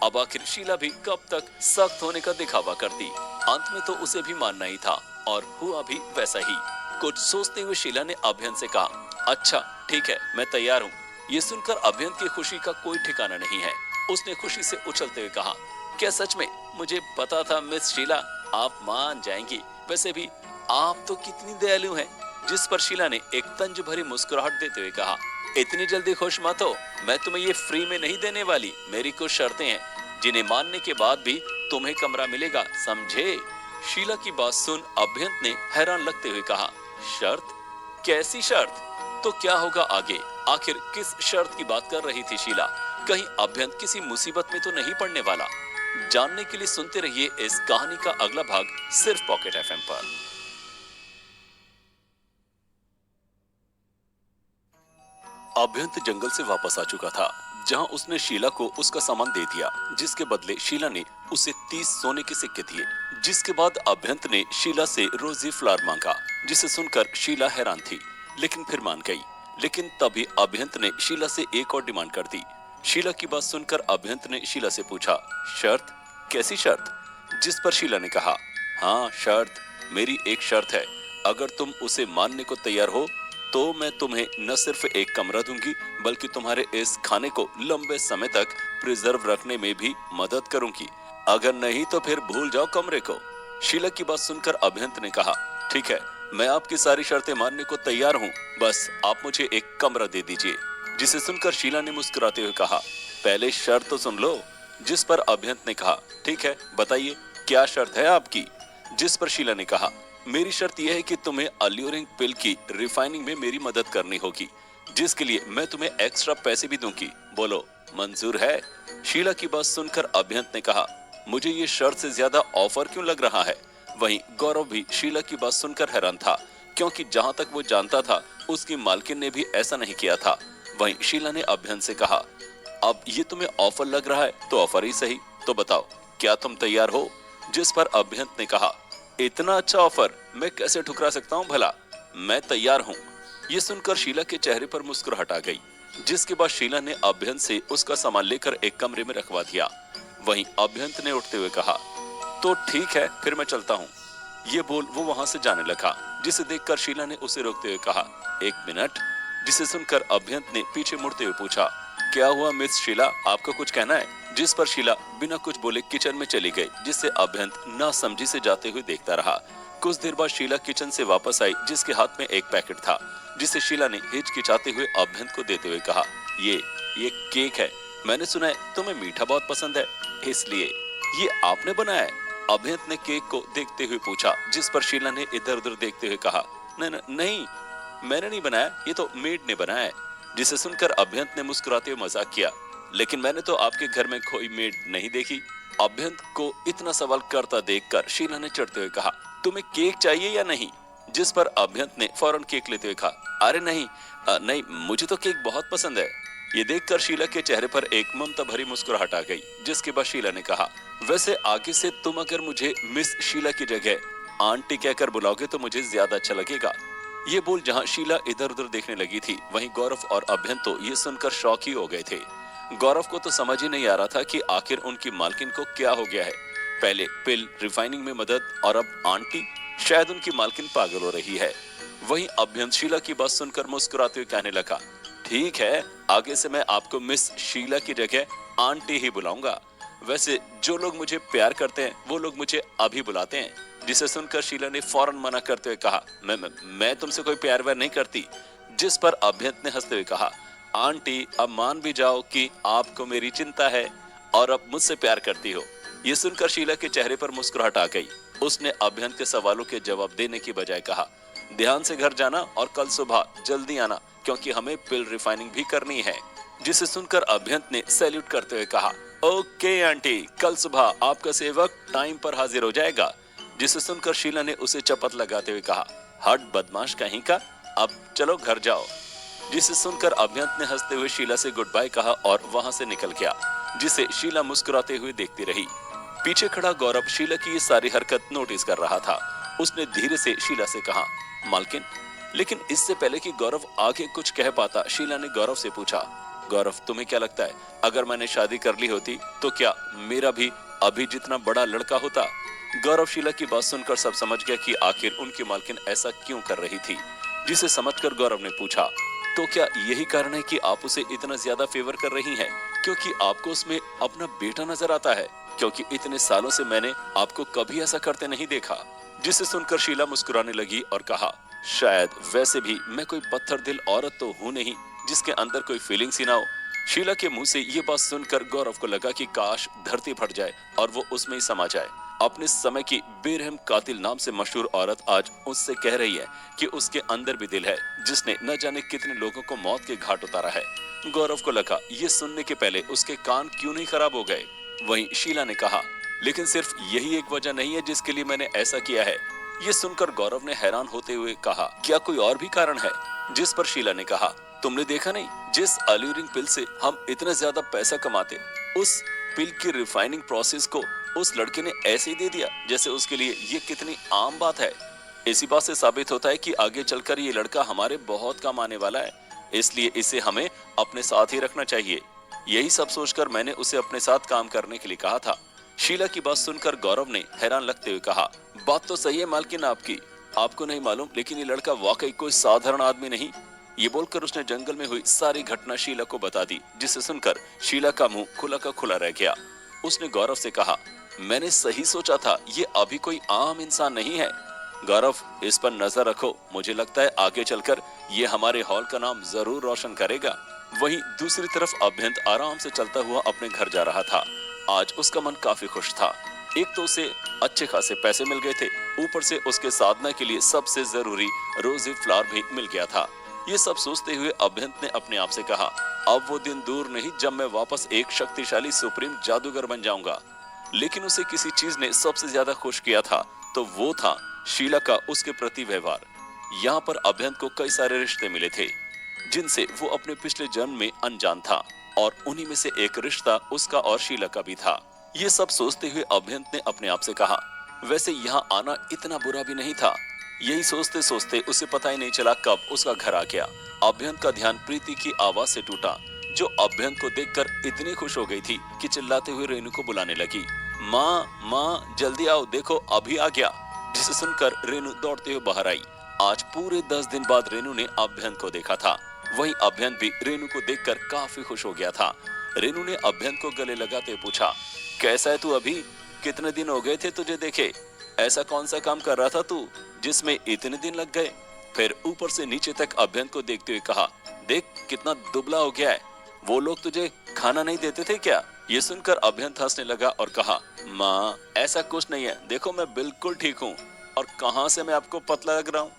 अब आखिर शीला भी कब तक सख्त होने का दिखावा करती? अंत में तो उसे भी मानना ही था, और हुआ भी वैसा ही। कुछ सोचते हुए शीला ने अभ्यंत से कहा, अच्छा ठीक है, मैं तैयार हूँ। ये सुनकर अभ्यंत की खुशी का कोई ठिकाना नहीं है। उसने खुशी से उछलते हुए कहा, क्या सच में? मुझे पता था मिस शीला आप मान जाएंगी। वैसे भी आप तो कितनी दयालु हैं। जिस पर शीला ने एक तंज भरी मुस्कुराहट देते हुए कहा, इतनी जल्दी खुश मत हो, मैं तुम्हें ये फ्री में नहीं देने वाली। मेरी कुछ शर्तें हैं जिन्हें मानने के बाद भी तुम्हें कमरा मिलेगा, समझे? शीला की बात सुन अभ्यंत ने हैरान लगते हुए कहा, शर्त? कैसी शर्त? तो क्या होगा आगे? आखिर किस शर्त की बात कर रही थी शीला? कहीं अभ्यंत किसी मुसीबत में तो नहीं पड़ने वाला? जानने के लिए सुनते रहिए इस कहानी का अगला भाग सिर्फ पॉकेट एफएम पर। अभ्यंत जंगल से वापस आ चुका था, जहां उसने शीला को उसका सामान दे दिया, जिसके बदले शीला ने उसे 30 सोने के सिक्के दिए। जिसके बाद अभ्यंत ने शीला से रोजी फ्लावर मांगा, जिसे सुनकर शीला हैरान थी, लेकिन फिर मान गई। लेकिन तभी अभ्यंत ने शीला से एक और डिमांड कर दी। शीला की बात सुनकर अभ्यंत ने शीला से पूछा, शर्त? कैसी शर्त? जिस पर शीला ने कहा, हाँ शर्त, मेरी एक शर्त है, अगर तुम उसे मानने को तैयार हो तो मैं तुम्हें न सिर्फ एक कमरा दूंगी, बल्कि तुम्हारे इस खाने को लंबे समय तक प्रिजर्व रखने में भी मदद करूंगी। अगर नहीं तो फिर भूल जाओ कमरे को। शीला की बात सुनकर अभ्यंत ने कहा, ठीक है, मैं आपकी सारी शर्तें मानने को तैयार हूँ, बस आप मुझे एक कमरा दे दीजिए। जिसे सुनकर शीला ने मुस्कुराते हुए कहा, पहले शर्त तो सुन लो। जिस पर अभ्यंत ने कहा, ठीक है, बताइए क्या शर्त है आपकी? जिस पर शीला ने कहा, मेरी शर्त यह है कि तुम्हें अल्यूरिंग पिल की रिफाइनिंग में मेरी मदद करनी होगी, जिसके लिए मैं तुम्हें एक्स्ट्रा पैसे भी दूंगी। बोलो, मंजूर है? शीला की बात सुनकर अभ्यंत ने कहा, मुझे ये शर्त से ज्यादा ऑफर क्यों लग रहा है? वहीं गौरव भी शीला की बात सुनकर हैरान था, क्योंकि जहां तक वो जानता था उसकी मालकिन ने भी ऐसा नहीं किया था। वहीं शीला ने अभ्यंत से कहा, अब ये तुम्हें ऑफर लग रहा है तो ऑफर ही सही, तो बताओ क्या तुम तैयार हो? जिस पर अभ्यंत ने कहा, इतना अच्छा ऑफर मैं कैसे ठुकरा सकता हूँ भला, मैं तैयार हूँ। ये सुनकर शीला के चेहरे पर मुस्कुराहट आ गई। जिसके बाद शीला ने अभ्यंत से उसका सामान लेकर एक कमरे में रखवा दिया। वहीं अभ्यंत ने उठते हुए कहा, तो ठीक है, फिर मैं चलता हूँ। ये बोल वो वहां से जाने लगा, जिसे देखकर शीला ने उसे रोकते हुए कहा, एक मिनट। जिसे सुनकर अभ्यंत ने पीछे मुड़ते हुए पूछा, क्या हुआ मिस शीला, आपको कुछ कहना है? जिस पर शीला बिना कुछ बोले किचन में चली गई, जिससे अभ्यंत नासमझी से जाते हुए देखता रहा। कुछ देर बाद शीला किचन से वापस आई, जिसके हाथ में एक पैकेट था, जिसे शीला ने हिचकिचाते हुए अभ्यंत को देते हुए कहा, ये केक है, मैंने सुना है तुम्हें मीठा बहुत पसंद है, इसलिए ये आपने बनाया है? अभ्यंत ने केक को देखते हुए पूछा। जिस पर शीला ने इधर उधर देखते हुए कहा, नहीं, मैंने नहीं बनाया, ये तो मेड ने बनाया है। जिसे सुनकर अभ्यंत ने मुस्कुराते हुए मजाक किया, लेकिन मैंने तो आपके घर में कोई मेड नहीं देखी। अभ्यंत को इतना सवाल करता देखकर शीला ने चिढ़ते हुए कहा, तुम्हें केक चाहिए या नहीं? जिस पर अभ्यंत ने फौरन केक लेते हुए कहा, अरे नहीं, नहीं, मुझे तो केक बहुत पसंद है। ये देखकर शीला के चेहरे पर एक ममता भरी मुस्कुराहट आ गई। जिसके बाद शीला ने कहा, वैसे आगे से तुम अगर मुझे मिस शीला की जगह आंटी कहकर बुलाओगे तो मुझे ज्यादा अच्छा लगेगा। ये बोल जहां शीला इधर उधर देखने लगी थी, वहीं गौरव और अभ्यंत तो ये सुनकर शॉक ही हो गए थे। गौरव को तो समझ ही नहीं आ रहा था कि आखिर उनकी मालकिन को क्या हो गया है। पहले पिल रिफाइनिंग में मदद और अब आंटी, शायद उनकी मालकिन पागल हो रही है। वहीं अभ्यंत शीला की बात सुनकर मुस्कुराते हुए कहने लगा, ठीक है, आगे से मैं आपको मिस शीला की जगह आंटी ही बुलाऊंगा। वैसे जो लोग मुझे प्यार करते हैं वो लोग मुझे अभी बुलाते हैं। जिसे सुनकर शीला ने फौरन मना करते हुए कहा, मैं तुमसे कोई प्यार व्यार नहीं करती। जिस पर अभ्यंत ने हंसते हुए कहा, आंटी अब मान भी जाओ कि आपको मेरी चिंता है और अब मुझसे प्यार करती हो। ये सुनकर शीला के चेहरे पर मुस्कुराहट आ गई। उसने अभ्यंत के सवालों के जवाब देने की बजाय कहा, ध्यान से घर जाना और कल सुबह जल्दी आना, क्योंकि हमें पिल रिफाइनिंग भी करनी है। जिसे सुनकर अभ्यंत ने सैल्यूट करते हुए कहा, ओके आंटी, कल सुबह आपका सेवक टाइम पर हाजिर हो जाएगा। जिसे सुनकर शीला ने उसे चपत लगाते हुए कहा, हट बदमाश कहीं का, अब चलो घर जाओ। जिसे सुनकर अभ्यंत ने हंसते हुए शीला से गुड बाय कहा और वहां से निकल गया, जिसे शीला मुस्कुराते हुए देखती रही। पीछे खड़ा गौरव शीला की ये सारी हरकत नोटिस कर रहा था। उसने धीरे से शीला से कहा, मालकिन। लेकिन इससे पहले कि गौरव आगे कुछ कह पाता, शीला ने गौरव से पूछा, गौरव तुम्हें क्या लगता है, अगर मैंने शादी कर ली होती तो क्या मेरा भी अभी जितना बड़ा लड़का होता? गौरव शीला की बात सुनकर सब समझ गया कि आखिर उनकी मालकिन ऐसा क्यों कर रही थी। जिसे समझकर गौरव ने पूछा, तो क्या यही कारण है कि आप उसे इतना ज्यादा फेवर कर रही हैं, क्योंकि आपको उसमें अपना बेटा नजर आता है? क्योंकि इतने सालों से मैंने आपको कभी ऐसा करते नहीं देखा। जिसे सुनकर शीला मुस्कुराने लगी और कहा, शायद वैसे भी मैं कोई पत्थर दिल औरत तो हूँ नहीं जिसके अंदर कोई फीलिंग्स ही ना हो। शीला के मुंह से ये बात सुनकर गौरव को लगा कि काश धरती फट जाए और वो उसमें ही समा जाए। अपने समय की बेरहम कातिल नाम से मशहूर औरत आज उससे कह रही है कि उसके अंदर भी दिल है जिसने न जाने कितने लोगों को मौत के घाट उतारा है। गौरव को लगा ये सुनने के पहले उसके कान क्यों नहीं खराब हो गए। वहीं शीला ने कहा, लेकिन सिर्फ यही एक वजह नहीं है जिसके लिए मैंने ऐसा किया है। ये सुनकर गौरव ने हैरान होते हुए कहा, क्या कोई और भी कारण है? जिस पर शीला ने कहा, तुमने देखा नहीं जिस अल्यूरिंग पिल से हम इतना ज्यादा पैसा कमाते, उस पिल की रिफाइनिंग प्रोसेस को उस लड़के ने ऐसे ही दे दिया जैसे उसके लिए ये कितनी आम बात है। इसी बात से साबित होता है कि आगे चलकर ये लड़का हमारे बहुत काम आने वाला है, इसलिए इसे हमें अपने साथ ही रखना चाहिए। यही सब सोचकर मैंने उसे अपने साथ काम करने के लिए कहा था। शीला की बात सुनकर गौरव ने हैरान लगते हुए कहा, बात तो सही है मालकिन आपकी, आपको नहीं मालूम लेकिन ये लड़का वाकई कोई साधारण आदमी नहीं। ये बोलकर उसने जंगल में हुई सारी घटना शीला को बता दी, जिसे सुनकर शीला का मुंह खुला का खुला रह गया। उसने गौरव से कहा, मैंने सही सोचा था, ये अभी कोई आम इंसान नहीं है। गौरव, इस पर नजर रखो, मुझे लगता है आगे चलकर ये हमारे हॉल का नाम जरूर रोशन करेगा। वहीं दूसरी तरफ अभ्यंत आराम से चलता हुआ अपने घर जा रहा था। आज उसका मन काफी खुश था। एक तो उसे अच्छे खासे पैसे मिल गए थे, ऊपर से उसके साधना के लिए सबसे जरूरी रोजी फ्लावर भी मिल गया था। ये सब सोचते हुए अभ्यंत ने अपने आप से कहा, अब वो दिन दूर नहीं जब मैं वापस एक शक्तिशाली सुप्रीम जादूगर बन जाऊंगा। लेकिन उसे किसी चीज ने सबसे ज्यादा खुश किया था, तो वो था शीला का उसके प्रति व्यवहार। यहाँ पर अभ्यंत को कई सारे रिश्ते मिले थे जिनसे वो अपने पिछले जन्म में अनजान था, और उन्हीं में से एक रिश्ता उसका और शीला का भी था। ये सब सोचते हुए अभ्यंत ने अपने आप से कहा, वैसे यहाँ आना इतना बुरा भी नहीं था। यही सोचते सोचते उसे पता ही नहीं चला कब उसका घर आ गया। अभ्यंत का ध्यान प्रीति की आवाज से टूटा, जो अभ्यंत को देखकर इतनी खुश हो गई थी कि चिल्लाते हुए रेनू को बुलाने लगी, माँ माँ जल्दी आओ, देखो अभी आ गया। जिसे सुनकर रेनू दौड़ते हुए बाहर आई। आज पूरे 10 दिन बाद रेनू ने अभ्यंत को देखा था। वहीं अभ्यंत भी रेनू को देखकर काफी खुश हो गया था। रेनू ने अभ्यंत को गले लगाते पूछा, कैसा है तू अभी? कितने दिन हो गए थे तुझे देखे? ऐसा कौन सा काम कर रहा था तू जिसमें इतने दिन लग गए? फिर ऊपर से नीचे तक अभ्यंत को देखते हुए कहा, देख कितना दुबला हो गया है, वो लोग तुझे खाना नहीं देते थे क्या? ये सुनकर अभ्यंत हंसने लगा और कहा, माँ ऐसा कुछ नहीं है, देखो मैं बिल्कुल ठीक हूँ। और कहाँ से मैं आपको पतला लग रहा हूँ?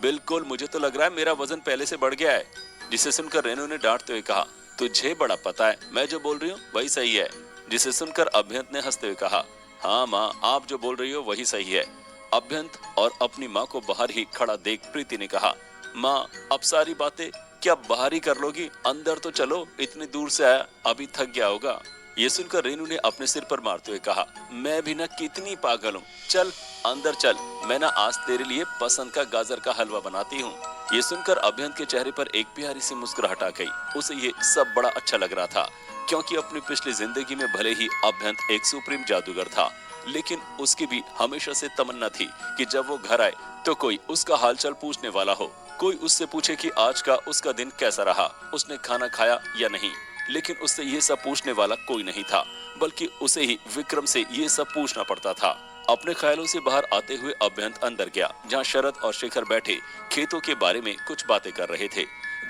बिल्कुल, मुझे तो लग रहा है मेरा वजन पहले से बढ़ गया है। जिसे सुनकर रेनू ने डांटते हुए कहा, तुझे बड़ा पता है, मैं जो बोल रही हूँ वही सही है। जिसे सुनकर अभ्यंत ने हंसते हुए कहा, हाँ माँ, आप जो बोल रही हो वही सही है। अभ्यंत और अपनी माँ को बाहर ही खड़ा देख प्रीति ने कहा, माँ अब सारी बातें क्या बाहर ही कर लोगी? अंदर तो चलो, इतनी दूर से आया, अभी थक गया होगा। ये सुनकर रेनू ने अपने सिर पर मारते हुए कहा, मैं भी ना कितनी पागल हूँ, चल अंदर चल, मैं ना आज तेरे लिए पसंद का गाजर का हलवा बनाती हूँ। ये सुनकर अभ्यंत के चेहरे पर एक प्यारी सी मुस्कुराहट आ गई। उसे ये सब बड़ा अच्छा लग रहा था, क्योंकि अपनी पिछली जिंदगी में भले ही अभ्यंत एक सुप्रीम जादूगर था, लेकिन उसकी भी हमेशा से तमन्ना थी कि जब वो घर आए तो कोई उसका हालचाल पूछने वाला हो, कोई उससे पूछे कि आज का उसका दिन कैसा रहा, उसने खाना खाया या नहीं। लेकिन उससे ये सब पूछने वाला कोई नहीं था, बल्कि उसे ही विक्रम से ये सब पूछना पड़ता था। अपने ख्यालों से बाहर आते हुए अभ्यंत अंदर गया, जहाँ शरद और शेखर बैठे खेतों के बारे में कुछ बातें कर रहे थे।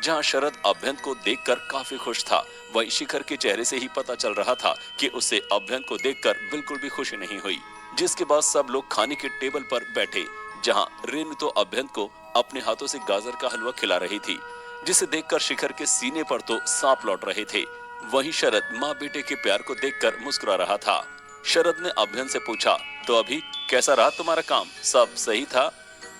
जहाँ शरद अभ्यंत को देखकर काफी खुश था, वहीं शिखर के चेहरे से ही पता चल रहा था कि उसे अभ्यंत को देखकर बिल्कुल भी खुशी नहीं हुई। जिसके बाद सब लोग खाने के टेबल पर बैठे, जहाँ रेनू तो अभ्यंत को अपने हाथों से गाजर का हलवा खिला रही थी, जिसे देखकर शिखर के सीने पर तो सांप लौट रहे थे। वहीं शरद माँ बेटे के प्यार को देखकर मुस्कुरा रहा था। शरद ने अभ्यंत से पूछा, तो अभी कैसा रहा तुम्हारा काम? सब सही था,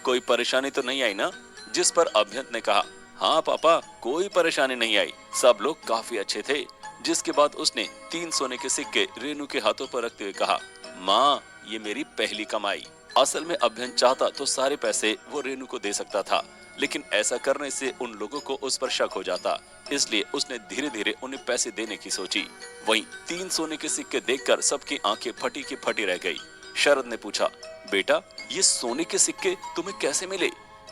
कोई परेशानी तो नहीं आई ना? जिस पर अभ्यंत ने कहा, हाँ पापा, कोई परेशानी नहीं आई, सब लोग काफी अच्छे थे। जिसके बाद उसने 3 सोने के सिक्के रेनू के हाथों पर रखते हुए कहा, माँ ये मेरी पहली कमाई। असल में अभ्यंत चाहता तो सारे पैसे वो रेनू को दे सकता था, लेकिन ऐसा करने से उन लोगों को उस पर शक हो जाता, इसलिए उसने धीरे धीरे उन्हें पैसे देने की सोची। वहीं 3 सोने के सिक्के देखकर सबकी आंखें फटी की फटी रह गई। शरद ने पूछा, बेटा ये सोने के सिक्के तुम्हें कैसे मिले?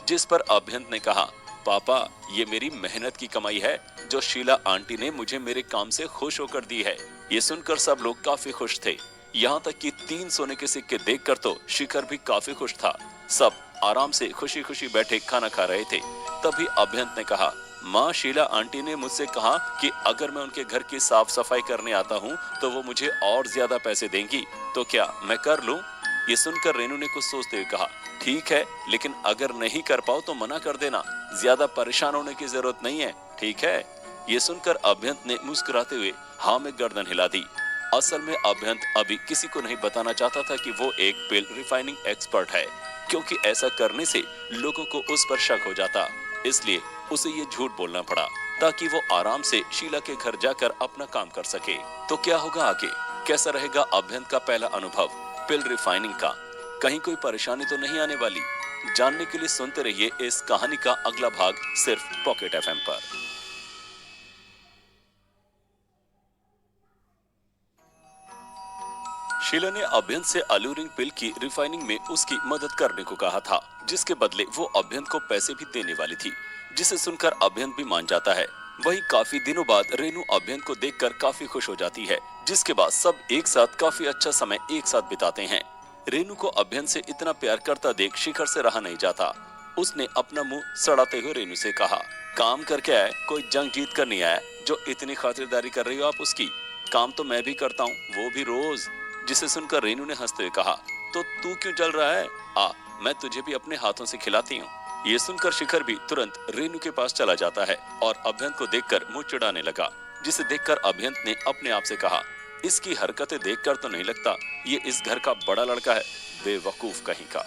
जिस पर अभ्यंत ने कहा, पापा ये मेरी मेहनत की कमाई है, जो शीला आंटी ने मुझे मेरे काम से खुश होकर दी है। ये सुनकर सब लोग काफी खुश थे, यहाँ तक कि 3 सोने के सिक्के देखकर तो शिखर भी काफी खुश था। सब आराम से खुशी खुशी बैठे खाना खा रहे थे। तभी अभ्यंत ने कहा, माँ शीला आंटी ने मुझसे कहा कि अगर मैं उनके घर की साफ सफाई करने आता हूँ तो वो मुझे और ज्यादा पैसे देंगी, तो क्या मैं कर लूँ? ये सुनकर रेनू ने कुछ सोचते हुए कहा, ठीक है, लेकिन अगर नहीं कर पाओ तो मना कर देना, ज्यादा परेशान होने की जरूरत नहीं है, ठीक है? ये सुनकर अभ्यंत ने मुस्कुराते हुए हाँ में गर्दन हिला दी। असल में अभ्यंत अभी किसी को नहीं बताना चाहता था कि वो एक बिल रिफाइनिंग एक्सपर्ट है, क्योंकि ऐसा करने से लोगों को उस पर शक हो जाता। इसलिए उसे ये झूठ बोलना पड़ा ताकि वो आराम से शीला के घर जाकर अपना काम कर सके। तो क्या होगा आगे, कैसा रहेगा अभ्यंत का पहला अनुभव बिल रिफाइनिंग का? कहीं कोई परेशानी तो नहीं आने वाली? जानने के लिए सुनते रहिए इस कहानी का अगला भाग सिर्फ पॉकेट एफएम पर। शीला ने अभ्यंत से अलूरिंग पिल की रिफाइनिंग में उसकी मदद करने को कहा था, जिसके बदले वो अभ्यंत को पैसे भी देने वाली थी, जिसे सुनकर अभ्यंत भी मान जाता है। वहीं काफी दिनों बाद रेनू अभ्यंत को देखकर काफी खुश हो जाती है, जिसके बाद सब एक साथ काफी अच्छा समय एक साथ बिताते हैं। रेनू को अभ्यंत से इतना प्यार करता देख शिखर से रहा नहीं जाता। उसने अपना मुंह सड़ाते हुए रेनू से कहा, काम करके आए, कोई जंग जीत कर नहीं आया जो इतनी खातिरदारी कर रही हो आप उसकी। काम तो मैं भी करता हूँ, वो भी रोज। जिसे सुनकर रेनू ने हंसते हुए कहा, तो तू क्यों जल रहा है? आ, मैं तुझे भी अपने हाथों से खिलाती हूँ। ये सुनकर शिखर भी तुरंत रेनू के पास चला जाता है और अभ्यंत को देखकर मुंह चिढ़ाने लगा, जिसे देखकर अभ्यंत ने अपने आप से कहा, इसकी हरकतें देखकर तो नहीं लगता ये इस घर का बड़ा लड़का है, बेवकूफ कहीं का।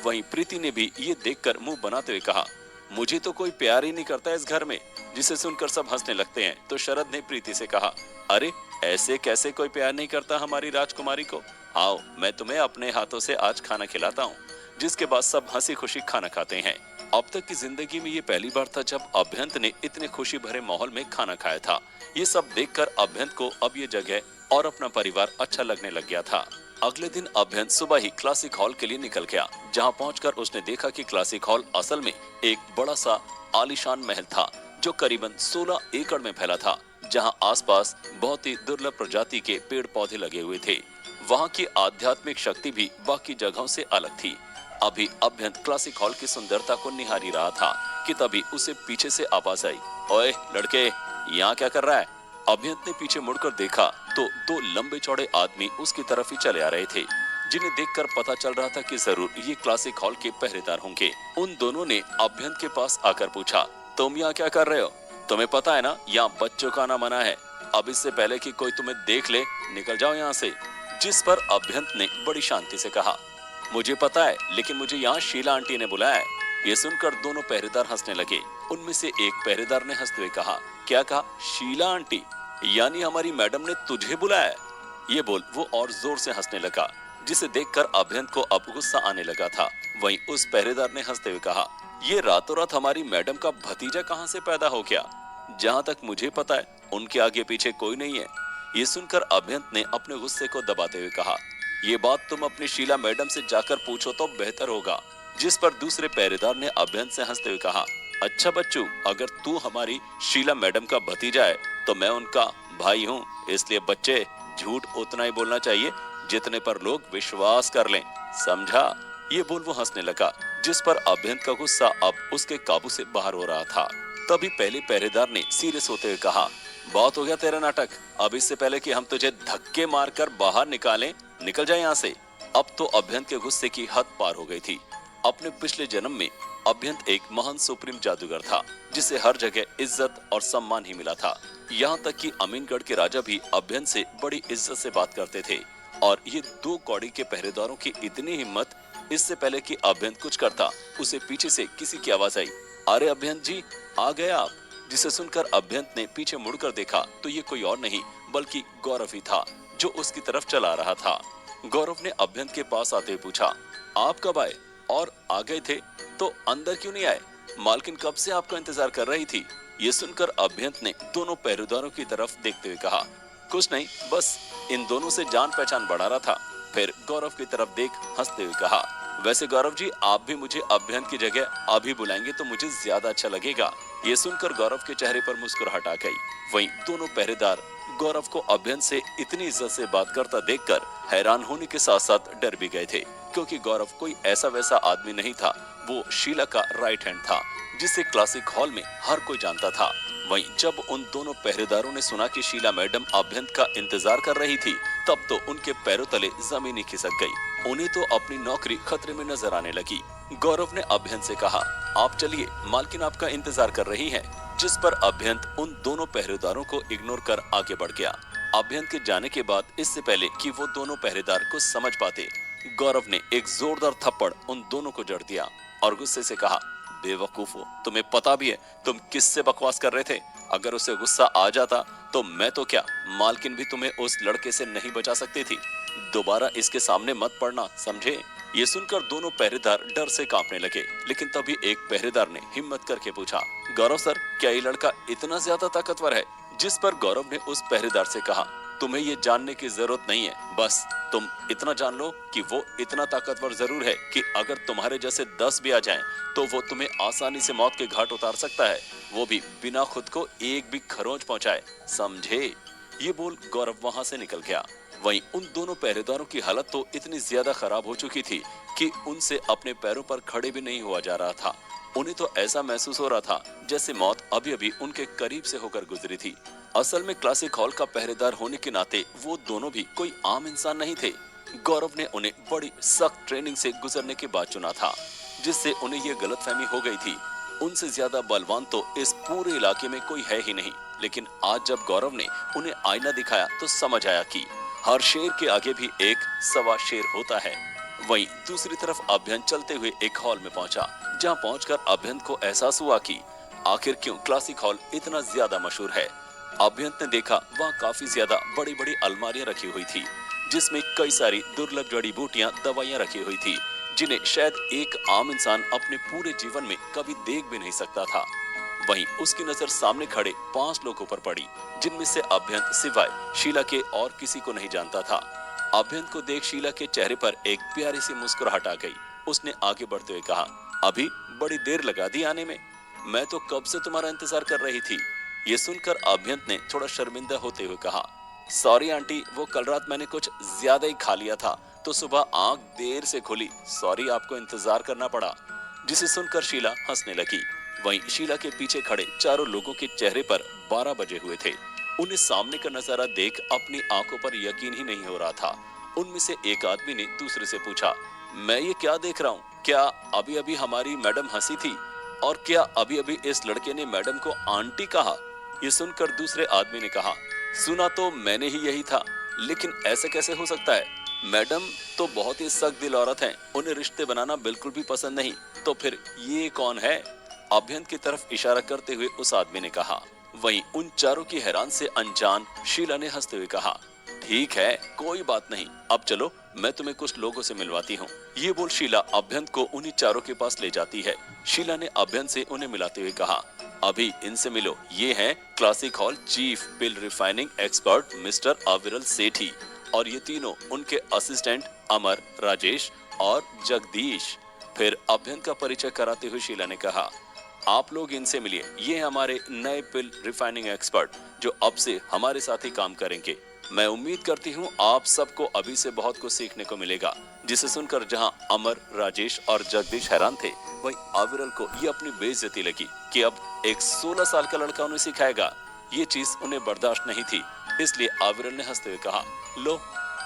वहीं प्रीति ने भी ये देखकर मुंह बनाते हुए कहा, मुझे तो कोई प्यार ही नहीं करता इस घर में। जिसे सुनकर सब हंसने लगते हैं तो शरद ने प्रीति से कहा, अरे ऐसे कैसे कोई प्यार नहीं करता हमारी राजकुमारी को? आओ मैं तुम्हें अपने हाथों से आज खाना खिलाता हूँ। जिसके बाद सब हंसी खुशी खाना खाते हैं। अब तक की जिंदगी में ये पहली बार था जब अभ्यंत ने इतने खुशी भरे माहौल में खाना खाया था। ये सब देखकर अभ्यंत को अब ये जगह और अपना परिवार अच्छा लगने लग गया था। अगले दिन अभ्यंत सुबह ही क्लासिक हॉल के लिए निकल गया, जहाँ पहुंचकर उसने देखा कि क्लासिक हॉल असल में एक बड़ा सा आलीशान महल था, जो करीबन 16 एकड़ में फैला था, जहां आसपास बहुत ही दुर्लभ प्रजाति के पेड़ पौधे लगे हुए थे। वहां की आध्यात्मिक शक्ति भी बाकी जगहों से अलग थी। अभी अभ्यंत क्लासिक हॉल की सुंदरता को निहारी रहा था कि तभी उसे पीछे से आवाज आई, ओए लड़के, यहाँ क्या कर रहा है? अभ्यंत ने पीछे मुड़कर देखा तो दो लंबे चौड़े आदमी उसकी तरफ ही चले आ रहे थे, जिन्हें देखकर पता चल रहा था कि जरूर ये क्लासिक हॉल के पहरेदार होंगे। उन दोनों ने अभ्यंत के पास आकर पूछा, तुम यहाँ क्या कर रहे हो? तुम्हें पता है ना यहाँ बच्चों का आना मना है। अब इससे पहले कि कोई तुम्हें देख ले, निकल जाओ यहाँ से। जिस पर अभ्यंत ने बड़ी शांति से कहा, मुझे पता है, लेकिन मुझे यहाँ शीला आंटी ने बुलाया है। ये सुनकर दोनों पहरेदार हंसने लगे। उनमें से एक पहरेदार ने हंसते हुए कहा, क्या कहा? शीला आंटी? यानी हमारी मैडम ने तुझे बुलाया है? ये बोल वो और जोर से हंसने लगा, जिसे देखकर अभ्यंत को अब गुस्सा आने लगा था। वहीं उस पहरेदार ने हंसते हुए कहा, ये रातों रात हमारी मैडम का भतीजा कहाँ से पैदा हो गया? जहाँ तक मुझे पता है उनके आगे पीछे कोई नहीं है। ये सुनकर अभ्यंत ने अपने गुस्से को दबाते हुए कहा, ये बात तुम अपनी शीला मैडम से जाकर पूछो तो बेहतर होगा। जिस पर दूसरे पहरेदार ने अभ्यंत से हंसते हुए कहा, अच्छा बच्चू, अगर तू हमारी शीला मैडम का भतीजा है तो मैं उनका भाई हूँ, इसलिए बच्चे झूठ उतना ही बोलना चाहिए जितने पर लोग विश्वास कर लें, समझा? ये बोल वो हंसने लगा, जिस पर अभ्यंत का गुस्सा अब उसके काबू से बाहर हो रहा था। तभी पहले पहरेदार ने सीरियस होते हुए कहा, बहुत हो गया तेरा नाटक। अब इससे पहले कि हम तुझे धक्के मारकर बाहर निकालें, निकल जाए यहाँ से। अब तो अभ्यंत के गुस्से की हद पार हो गई थी। अपने पिछले जन्म में अभ्यंत एक महान सुप्रीम जादूगर था, जिसे हर जगह इज्जत और सम्मान ही मिला था। यहाँ तक कि अमीनगढ़ के राजा भी अभ्यंत से बड़ी इज्जत से बात करते थे। और ये दो कौड़ी के पहरेदारों की इतनी हिम्मत, इससे पहले कि अभ्यंत कुछ करता, उसे पीछे से किसी की आवाज आई, अरे अभ्यंत जी, आ गए आप। जिसे सुनकर अभ्यंत ने पीछे मुड़कर देखा तो ये कोई और नहीं बल्कि गौरव ही था, जो उसकी तरफ चला रहा था। गौरव ने अभ्यंत के पास आते हुए पूछा, आप कब आए? और आ गए थे तो अंदर क्यों नहीं आए? मालकिन कब से आपका इंतजार कर रही थी। ये सुनकर अभ्यंत ने दोनों पहरेदारों की तरफ देखते हुए कहा, कुछ नहीं, बस इन दोनों से जान पहचान बढ़ा रहा था। फिर गौरव की तरफ देख हंसते हुए कहा, वैसे गौरव जी, आप भी मुझे अभ्यंत की जगह अभी बुलाएंगे तो मुझे ज्यादा अच्छा लगेगा। ये सुनकर गौरव के चेहरे पर मुस्कुराहट आ गई। वहीं दोनों पहरेदार गौरव को अभ्यंत से इतनी इज्जत से बात करता देखकर हैरान होने के साथ साथ डर भी गए थे, क्योंकि गौरव कोई ऐसा वैसा आदमी नहीं था। वो शीला का राइट हैंड था, जिसे क्लासिक हॉल में हर कोई जानता था। वहीं जब उन दोनों पहरेदारों ने सुना कि शीला मैडम अभ्यंत का इंतजार कर रही थी, तब तो उनके पैरों तले जमीन ही खिसक गई। उन्हें तो अपनी नौकरी खतरे में नजर आने लगी। गौरव ने अभ्यंत से कहा, आप चलिए, मालकिन आपका इंतजार कर रही है। जिस पर अभ्यंत उन दोनों पहरेदारों को इग्नोर कर आगे बढ़ गया। अभ्यंत के जाने के बाद, इससे पहले कि वो दोनों पहरेदार को समझ पाते, गौरव ने एक जोरदार थप्पड़ उन दोनों को जड़ दिया और गुस्से से कहा, बेवकूफो, तुम्हें पता भी है तुम किससे बकवास कर रहे थे? अगर उसे गुस्सा आ जाता तो मैं तो क्या, मालकिन भी तुम्हें उस लड़के से नहीं बचा सकती थी। दोबारा इसके सामने मत पड़ना, समझे? ये सुनकर दोनों पहरेदार डर से कांपने लगे, लेकिन तभी एक पहरेदार ने हिम्मत करके पूछा, गौरव सर, क्या ये लड़का इतना ज्यादा ताकतवर है? जिस पर गौरव ने उस पहरेदार से कहा, तुम्हें ये जानने की जरूरत नहीं है, बस तुम इतना जान लो कि वो इतना ताकतवर जरूर है कि अगर तुम्हारे जैसे 10 भी आ जाएं, तो वो तुम्हें आसानी से मौत के घाट उतार सकता है, वो भी बिना खुद को एक भी खरोंच पहुंचाए, समझे? ये बोल गौरव वहां से निकल गया। वहीं उन दोनों पहरेदारों की हालत तो इतनी ज्यादा खराब हो चुकी थी कि उनसे अपने पैरों पर खड़े भी नहीं हुआ जा रहा था। उन्हें तो ऐसा महसूस हो रहा था जैसे मौत अभी अभी उनके करीब से होकर गुजरी थी। असल में क्लासिक हॉल का पहरेदार होने के नाते वो दोनों भी कोई आम इंसान नहीं थे। गौरव ने उन्हें बड़ी सख्त ट्रेनिंग से गुजरने के बाद चुना था, जिससे उन्हें ये गलतफहमी हो गई थी उनसे ज्यादा बलवान तो इस पूरे इलाके में कोई है ही नहीं। लेकिन आज जब गौरव ने उन्हें आईना दिखाया तो समझ आया कि हर शेर के आगे भी एक सवा शेर होता है। वहीं दूसरी तरफ अभ्यंत चलते हुए एक हॉल में पहुंचा, जहां पहुंचकर अभ्यंत को एहसास हुआ कि आखिर क्यों क्लासिक हॉल इतना ज्यादा मशहूर है। अभ्यंत ने देखा वहां काफी ज्यादा बड़ी बड़ी अलमारियां रखी हुई थी, जिसमें कई सारी दुर्लभ जड़ी बूटियां, दवाइयां रखी हुई थी, जिन्हें शायद एक आम इंसान अपने पूरे जीवन में कभी देख भी नहीं सकता था। वहीं उसकी नजर सामने खड़े 5 लोगों पर पड़ी, जिनमें से अभ्यंत सिवाय शीला के और किसी को नहीं जानता था। अभ्यंत को देख शीला के चेहरे पर एक प्यारी सी मुस्कुराहट आ गई। उसने आगे बढ़ते हुए कहा, अभी बड़ी देर लगा दी आने में, मैं तो कब से तुम्हारा इंतजार कर रही थी। ये सुनकर अभ्यंत ने थोड़ा शर्मिंदा होते हुए कहा, सॉरी आंटी, वो कल रात मैंने कुछ ज्यादा ही खा लिया था, तो सुबह आंख देर से खुली, सॉरी आपको इंतजार करना पड़ा। जिसे सुनकर शीला हंसने लगी। वहीं शीला के पीछे खड़े चारों लोगों के चेहरे पर 12 बजे हुए थे। उन्हें सामने का नजारा देख अपनी आंखों पर यकीन ही नहीं हो रहा था। उनमें से एक आदमी ने दूसरे से पूछा, मैं ये क्या देख रहा हूँ? क्या अभी अभी हमारी मैडम हंसी थी? और क्या अभी अभी इस लड़के ने मैडम को आंटी कहा? ये सुनकर दूसरे आदमी ने कहा, सुना तो मैंने ही यही था, लेकिन ऐसे कैसे हो सकता है? मैडम तो बहुत ही सख्त दिल औरत हैं, उन्हें रिश्ते बनाना बिल्कुल भी पसंद नहीं, तो फिर ये कौन है? अभ्यंत की तरफ इशारा करते हुए उस आदमी ने कहा। वहीं उन चारों की हैरान से अनजान शीला ने हंसते हुए कहा, ठीक है, कोई बात नहीं, अब चलो मैं तुम्हें कुछ लोगों से मिलवाती हूँ। ये बोल शीला अभ्यंत को उन्हीं चारों के पास ले जाती है। शीला ने अभ्यंत से उन्हें मिलाते हुए कहा, अभी इनसे मिलो, ये हैं क्लासिक हॉल चीफ पिल रिफाइनिंग एक्सपर्ट मिस्टर अविरल सेठी, और ये तीनों उनके असिस्टेंट अमर, राजेश और जगदीश। फिर अभ्यंत का परिचय कराते हुए शीला ने कहा, आप लोग इनसे मिलिए, ये हमारे नए पिल रिफाइनिंग एक्सपर्ट जो अब से हमारे साथ ही काम करेंगे। मैं उम्मीद करती हूँ आप सबको अभी से बहुत कुछ सीखने को मिलेगा। जिसे सुनकर जहाँ अमर, राजेश और जगदीश हैरान थे, वहीं अविरल को ये अपनी बेइज्जती लगी कि अब एक 16 साल का लड़का उन्हें सिखाएगा। ये चीज उन्हें बर्दाश्त नहीं थी, इसलिए अविरल ने हंसते हुए कहा, लो,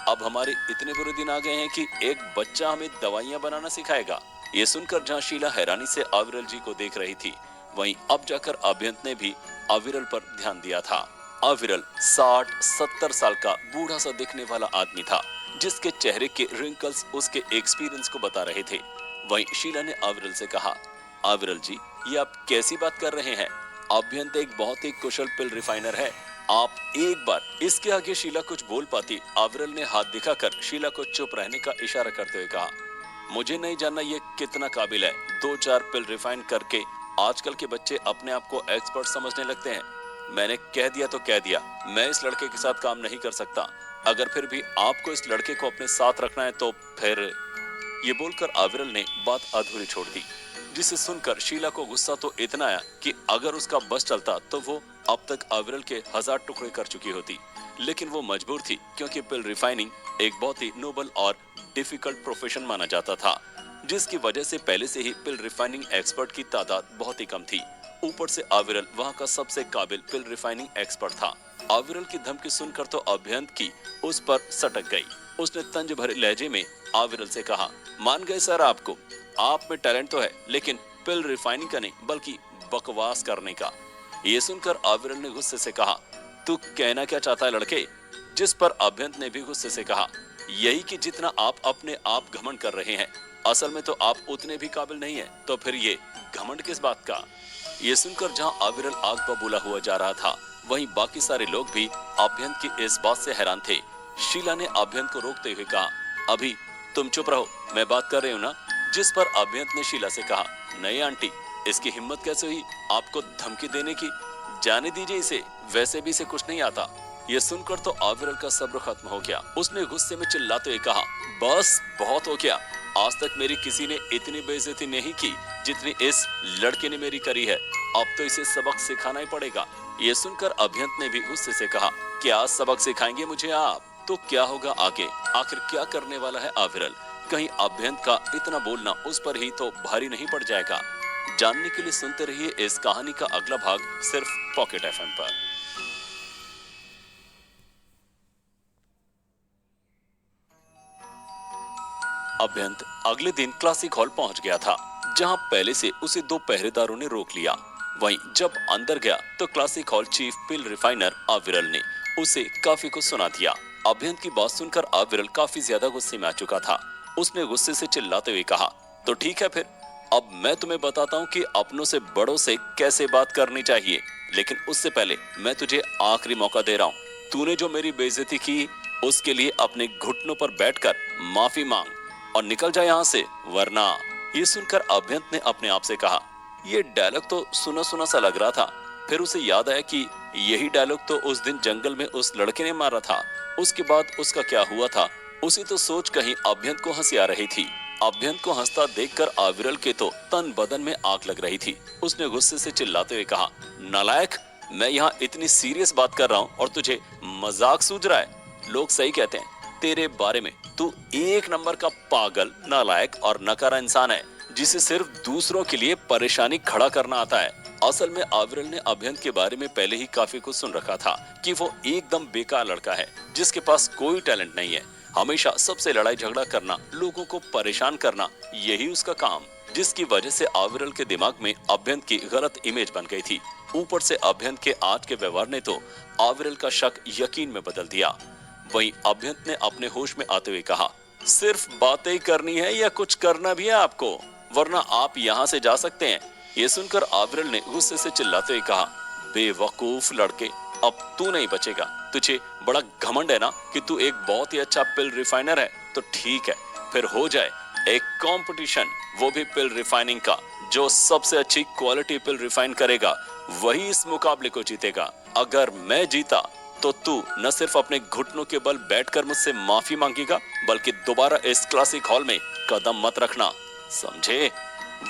अब हमारे इतने बुरे दिन आ गए हैं कि एक बच्चा हमें दवाइयाँ बनाना सिखाएगा। ये सुनकर जहाँ शीला हैरानी से अविरल जी को देख रही थी, वहीं अब जाकर अभ्यंत ने भी अविरल पर ध्यान दिया था। अविरल 60-70 साल का बूढ़ा सा दिखने वाला आदमी था, जिसके चेहरे के रिंकल्स उसके एक्सपीरियंस को बता रहे थे। वहीं शीला ने अविरल से कहा, अविरल जी, ये आप कैसी बात कर रहे हैं? अभ्यंत एक बहुत ही कुशल पिल रिफाइनर है, आप एक बार। इसके आगे शीला कुछ बोल पाती, अविरल ने हाथ दिखाकर शीला को चुप रहने का इशारा करते हुए कहा, मुझे नहीं जानना ये कितना काबिल है, 2-4 पिल रिफाइन करके आजकल के बच्चे अपने आप को एक्सपर्ट समझने लगते हैं। मैंने कह दिया तो कह दिया, मैं इस लड़के के साथ काम नहीं कर सकता। अगर फिर भी आपको इस लड़के को अपने साथ रखना है तो फिर। ये बोलकर अविरल ने बात अधूरी छोड़ दी, जिसे सुनकर शीला को गुस्सा तो इतना आया कि अगर उसका बस चलता तो वो अब तक अविरल के 1000 टुकड़े कर चुकी होती, लेकिन वो मजबूर थी क्योंकि पिल रिफाइनिंग एक बहुत ही नोबल और डिफिकल्ट प्रोफेशन माना जाता था, जिसकी वजह से पहले से ही पिल रिफाइनिंग एक्सपर्ट की तादाद बहुत ही कम थी। ऊपर से अविरल वहाँ का सबसे काबिल पिल रिफाइनिंग एक्सपर्ट था। अविरल की धमकी सुनकर तो अभ्यंत की उस पर सटक गई। उसने तंज भरे लहजे में अविरल से कहा, मान गए सर आपको, आप में टैलेंट तो है, लेकिन पिल रिफाइनिंग का नहीं बल्कि बकवास करने का। ये सुनकर अविरल ने गुस्से से कहा, तू कहना क्या चाहता है लड़के? जिस पर अभ्यंत ने भी गुस्से से कहा, यही कि जितना आप अपने आप घमंड कर रहे हैं, असल में तो आप उतने भी काबिल नहीं हैं, तो फिर ये घमंड किस बात का? ये सुनकर जहां अविरल आग बबूला हुआ जा रहा था, वहीं बाकी सारे लोग भी अभ्यंत की इस बात से हैरान थे। शीला ने अभ्यंत को रोकते हुए कहा, अभी तुम चुप रहो, मैं बात कर रही हूँ ना। जिस पर अभ्यंत ने शीला से कहा, नहीं आंटी, इसकी हिम्मत कैसे हुई आपको धमकी देने की? जाने दीजिए इसे, वैसे भी इसे कुछ नहीं आता। ये सुनकर तो अविरल का सब्र खत्म हो गया। उसने गुस्से में चिल्लाते हुए कहा, बस बहुत हो गया, आज तक मेरी किसी ने इतनी बेइज्जती नहीं की जितनी इस लड़के ने मेरी करी है। अब तो इसे सबक सिखाना ही पड़ेगा। ये सुनकर अभ्यंत ने भी गुस्से से कहा, क्या सबक सिखाएंगे मुझे आप? तो क्या होगा आगे? आखिर क्या करने वाला है अविरल? कहीं अभ्यंत का इतना बोलना उस पर ही तो भारी नहीं पड़ जाएगा? जानने के लिए सुनते रहिए इस कहानी का अगला भाग सिर्फ पॉकेट एफएम पर। अभ्यंत अगले दिन क्लासिक हॉल पहुंच गया था, जहां पहले से उसे 2 पहरेदारों ने रोक लिया। वहीं जब अंदर गया तो क्लासिक हॉल चीफ पिल रिफाइनर अविरल ने उसे काफी कुछ सुना दिया। अभ्यंत की बात सुनकर अविरल काफी ज्यादा गुस्से में आ चुका था। उसने गुस्से से चिल्लाते हुए कहा, तो ठीक है फिर, अब मैं तुम्हें बताता हूँ कि अपनों से बड़ों से कैसे बात करनी चाहिए, लेकिन उससे पहले मैं तुझे आखिरी मौका दे रहा हूँ। तूने जो मेरी बेइज्जती की, उसके लिए अपने घुटनों पर बैठकर माफी मांग और निकल जा यहाँ से, वरना। ये सुनकर अभ्यंत ने अपने आप से कहा, ये डायलॉग तो सुना सुना सा लग रहा था। फिर उसे याद आया कि यही डायलॉग तो उस दिन जंगल में उस लड़के ने मारा था। उसके बाद उसका क्या हुआ था, उसी तो सोच कहीं अभ्यंत को हंसी आ रही थी। अभ्यंत को हंसता देखकर अविरल के तो तन बदन में आग लग रही थी। उसने गुस्से से चिल्लाते हुए कहा, नालायक, मैं यहाँ इतनी सीरियस बात कर रहा हूँ और तुझे मजाक सूझ रहा है? लोग सही कहते हैं तेरे बारे में, तू एक नंबर का पागल, नालायक और नकारा इंसान है, जिसे सिर्फ दूसरों के लिए परेशानी खड़ा करना आता है। असल में अविरल ने अभ्यंत के बारे में पहले ही काफी कुछ सुन रखा था कि वो एकदम बेकार लड़का है, जिसके पास कोई टैलेंट नहीं है। हमेशा सबसे लड़ाई झगड़ा करना, लोगों को परेशान करना, यही उसका काम, जिसकी वजह से अविरल के दिमाग में अभ्यंत की गलत इमेज बन गई थी। ऊपर से अभ्यंत के आज के व्यवहार ने तो अविरल का शक यकीन में बदल दिया। वहीं अभ्यंत ने अपने होश में आते हुए कहा, सिर्फ बातें ही करनी है या कुछ करना भी है आपको, वरना आप यहाँ से जा सकते हैं। ये सुनकर अविरल ने गुस्से से चिल्लाते हुए कहा, बेवकूफ लड़के, अब तू नहीं बचेगा। तुझे बड़ा घमंड है ना कि तू एक बहुत ही अच्छा पिल रिफाइनर है? तो ठीक है, फिर हो जाए एक कंपटीशन, वो भी पिल रिफाइनिंग का। जो सबसे अच्छी क्वालिटी पिल रिफाइन करेगा वही इस मुकाबले को जीतेगा। अगर मैं जीता तो तू न सिर्फ अपने घुटनों के बल बैठकर मुझसे माफी मांगेगा, बल्कि दोबारा इस क्लासिक हॉल में कदम मत रखना, समझे?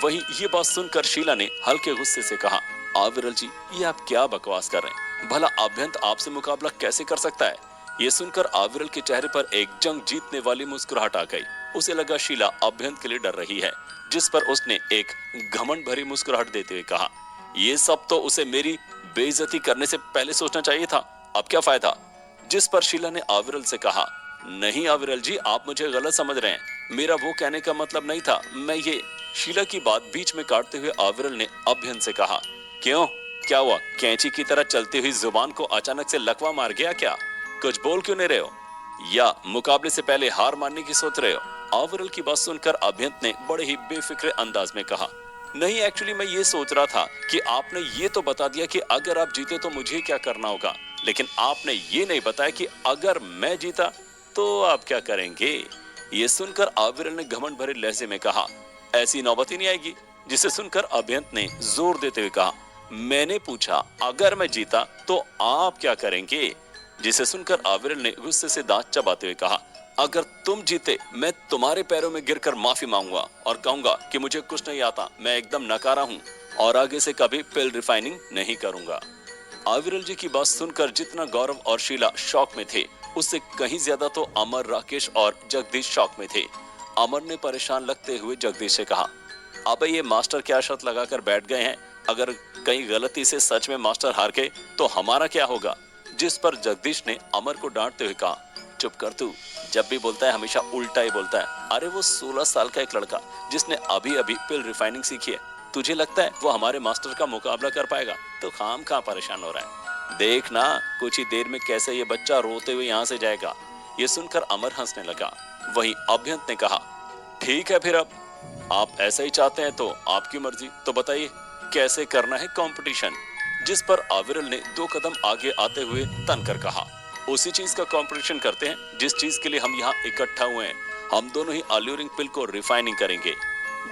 वहीं ये बात सुनकर शीला ने हल्के गुस्से से कहा, अविरल जी, ये आप क्या बकवास कर रहे हैं? भला अभ्यंत आपसे मुकाबला कैसे कर सकता है? ये सुनकर अविरल के चेहरे पर एक जंग जीतने वाली मुस्कुराहट आ गई। उसे लगा शीला अभ्यंत के लिए डर रही है, जिस पर उसने एक घमंड भरी मुस्कुराहट देते हुए कहा, ये सब तो उसे मेरी बेइज्जती करने से पहले सोचना चाहिए था, अब क्या फायदा? जिस पर शीला ने अविरल से कहा, नहीं अविरल जी, आप मुझे गलत समझ रहे हैं, मेरा वो कहने का मतलब नहीं था, मैं ये। शीला की बात बीच में काटते हुए अविरल ने अभ्यंत से कहा, क्यों, क्या हुआ? कैंची की तरह चलती हुई जुबान को अचानक से लकवा मार गया क्या? कुछ बोल क्यों नहीं रहे हो? या मुकाबले से पहले हार मानने की सोच रहे हो? अविरल की बात सुनकर अभ्यंत ने बड़े ही बेफिक्र अंदाज में कहा, नहीं, एक्चुअली मैं ये सोच रहा था कि आपने ये तो बता दिया कि अगर आप जीते तो मुझे क्या करना होगा, लेकिन आपने ये नहीं बताया कि अगर मैं जीता तो आप क्या करेंगे। ये सुनकर अविरल ने घमंड भरे लहजे में कहा, ऐसी नौबत ही नहीं आएगी। जिसे सुनकर अभ्यंत ने जोर देते हुए कहा, मैंने पूछा अगर मैं जीता तो आप क्या करेंगे। जिसे सुनकर अविरल ने गुस्से से दांत चबाते हुए कहा, अगर तुम जीते मैं तुम्हारे पैरों में गिरकर माफी मांगूंगा और कहूंगा कि मुझे कुछ नहीं आता, मैं एकदम नकारा हूं और आगे से कभी पिल रिफाइनिंग नहीं करूंगा। आविरल जी की बात सुनकर जितना गौरव और शीला शॉक में थे, उससे कहीं ज्यादा तो अमर, राकेश और जगदीश शॉक में थे। अमर ने परेशान लगते हुए जगदीश से कहा, अबे ये मास्टर क्या शर्त लगाकर बैठ गए हैं, अगर कहीं गलती से सच में मास्टर हार गए तो हमारा क्या होगा। जिस पर जगदीश ने अमर को डांटते हुए कहा, चुप कर तू, जब भी बोलता है हमेशा उल्टा ही बोलता है। अरे वो 16 साल का एक लड़का जिसने अभी अभी पिल रिफाइनिंग सीखी है, तुझे लगता है वो हमारे मास्टर का मुकाबला कर पाएगा? तो खाम खा परेशान हो रहा है, देख ना कुछ ही देर में कैसे ये बच्चा रोते हुए यहाँ से जाएगा। ये सुनकर अमर हंसने लगा। वहीं अभ्यंत ने कहा, ठीक है फिर, अब आप ऐसा ही चाहते हैं तो आपकी मर्जी, तो बताइए कैसे करना है कंपटीशन। जिस पर आविरल ने 2 कदम आगे आते हुए तनकर कहा, उसी चीज का कंपटीशन करते हैं जिस चीज के लिए हम यहाँ इकट्ठा हुए हैं। हम दोनों ही अल्यूरिंग पिल को रिफाइनिंग करेंगे।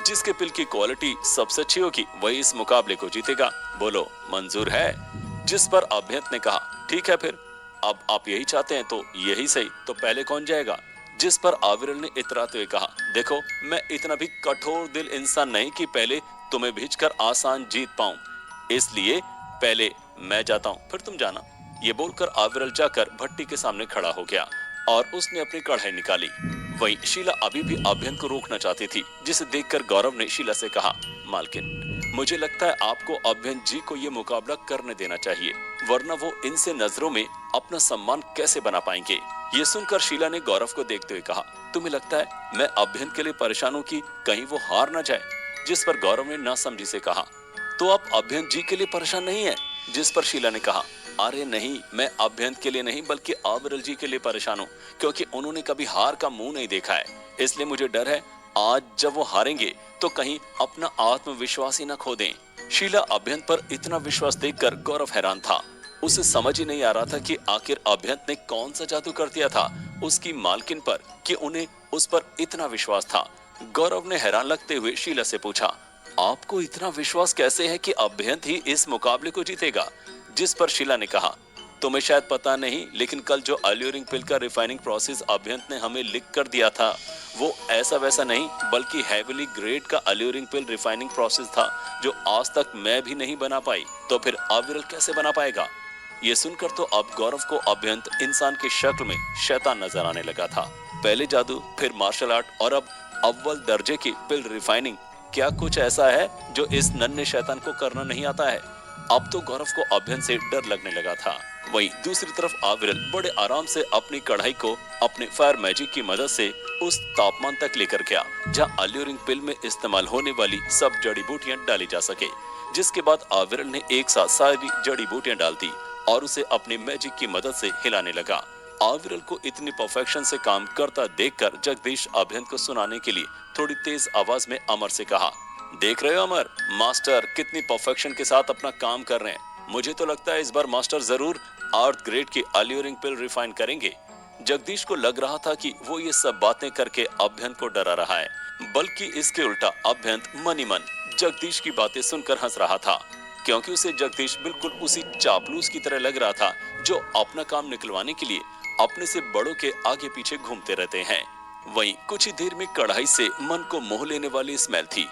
जिसके पिल की क्वालिटी सबसे अच्छी होगी वही इस मुकाबले को जीतेगा। बोलो मंजूर है? जिस पर अभ्यंत ने कहा, ठीक है फिर, अब आप यही चाहते हैं तो यही सही, तो पहले कौन जाएगा? जिस पर आविरल ने इतराते हुए कहा, देखो मैं इतना भी कठोर दिल इंसान नहीं कि पहले तुम्हें भेजकर आसान जीत पाऊं, इसलिए पहले मैं जाता हूं, फिर तुम जाना। ये बोलकर आविरल जाकर भट्टी के सामने खड़ा हो गया और उसने अपनी कढ़ाई निकाली। वहीं शीला अभी भी अभ्यंत को रोकना चाहती थी, जिसे देखकर गौरव ने शीला से कहा, मालकिन मुझे लगता है आपको अभ्यंत जी को ये मुकाबला करने देना चाहिए, वरना वो इनसे नजरों में अपना सम्मान कैसे बना पाएंगे। ये सुनकर शीला ने गौरव को देखते हुए कहा, तुम्हें लगता है मैं अभ्यंत के लिए परेशान हूँ कि कहीं वो हार ना जाए? जिस पर गौरव ने नासमझी से कहा, तो आप अभ्यंत जी के लिए परेशान नहीं है? जिस पर शीला ने कहा, अरे नहीं, मैं अभ्यंत के लिए नहीं बल्कि आविरल जी के लिए परेशान हूँ, क्योंकि उन्होंने कभी हार का मुंह नहीं देखा है, इसलिए मुझे डर है आज जब वो हारेंगे तो कहीं अपना आत्मविश्वास ही न खो दें। शीला अभ्यंत पर इतना विश्वास देखकर गौरव हैरान था। उसे समझ ही नहीं आ रहा था कि आखिर अभ्यंत ने कौन सा जादू कर दिया था उसकी मालकिन पर कि उन्हें उस पर इतना विश्वास था। गौरव ने हैरान लगते हुए शीला से पूछा, आपको इतना विश्वास कैसे है कि अभ्यंत ही इस मुकाबले को जीतेगा? जिस पर शीला ने कहा, तुम्हें शायद पता नहीं, लेकिन कल जो अल्यूरिंग पिल का रिफाइनिंग प्रोसेस अभ्यंत ने हमें लिख कर दिया था वो ऐसा वैसा नहीं बल्कि हेवीली ग्रेड का अल्यूरिंग पिल रिफाइनिंग प्रोसेस था, जो आज तक मैं भी नहीं बना पाई, तो फिर आविरल कैसे बना पाएगा? ये सुनकर तो अब गौरव को अभ्यंत इंसान की शक्ल में शैतान नजर आने लगा था। पहले जादू, फिर मार्शल आर्ट और अब अव्वल दर्जे की पिल रिफाइनिंग, क्या कुछ ऐसा है जो इस नन्हे शैतान को करना नहीं आता है? अब तो गौरव को अभ्यंत से डर लगने लगा था। वहीं दूसरी तरफ आविरल बड़े आराम से अपनी कढ़ाई को अपने फायर मैजिक की मदद से उस तापमान तक लेकर गया जहां अल्यूरिंग पिल में इस्तेमाल होने वाली सब जड़ी बूटियां डाली जा सके। जिसके बाद आविरल ने एक साथ सारी जड़ी बूटियां डाल दी और उसे अपनी मैजिक की मदद से हिलाने लगा। आविरल को इतनी परफेक्शन से काम करता देखकर जगदीश अभ्यंत को सुनाने के लिए थोड़ी तेज आवाज में अमर से कहा, देख रहे हो अमर, मास्टर कितनी परफेक्शन के साथ अपना काम कर रहे हैं। मुझे तो लगता है इस बार मास्टर जरूर अर्थ ग्रेड की अल्यूरिंग पिल रिफाइन करेंगे। जगदीश को लग रहा था कि वो ये सब बातें करके अभ्यंत को डरा रहा है, बल्कि इसके उल्टा अभ्यंत मन ही मन जगदीश की बातें सुनकर हंस रहा था, क्योंकि उसे जगदीश बिल्कुल उसी चापलूस की तरह लग रहा था जो अपना काम निकलवाने के लिए अपने से बड़ों के आगे पीछे घूमते रहते हैं। वहीं कुछ ही देर में कढ़ाई से मन को मोह लेने वाली स्मेल थी,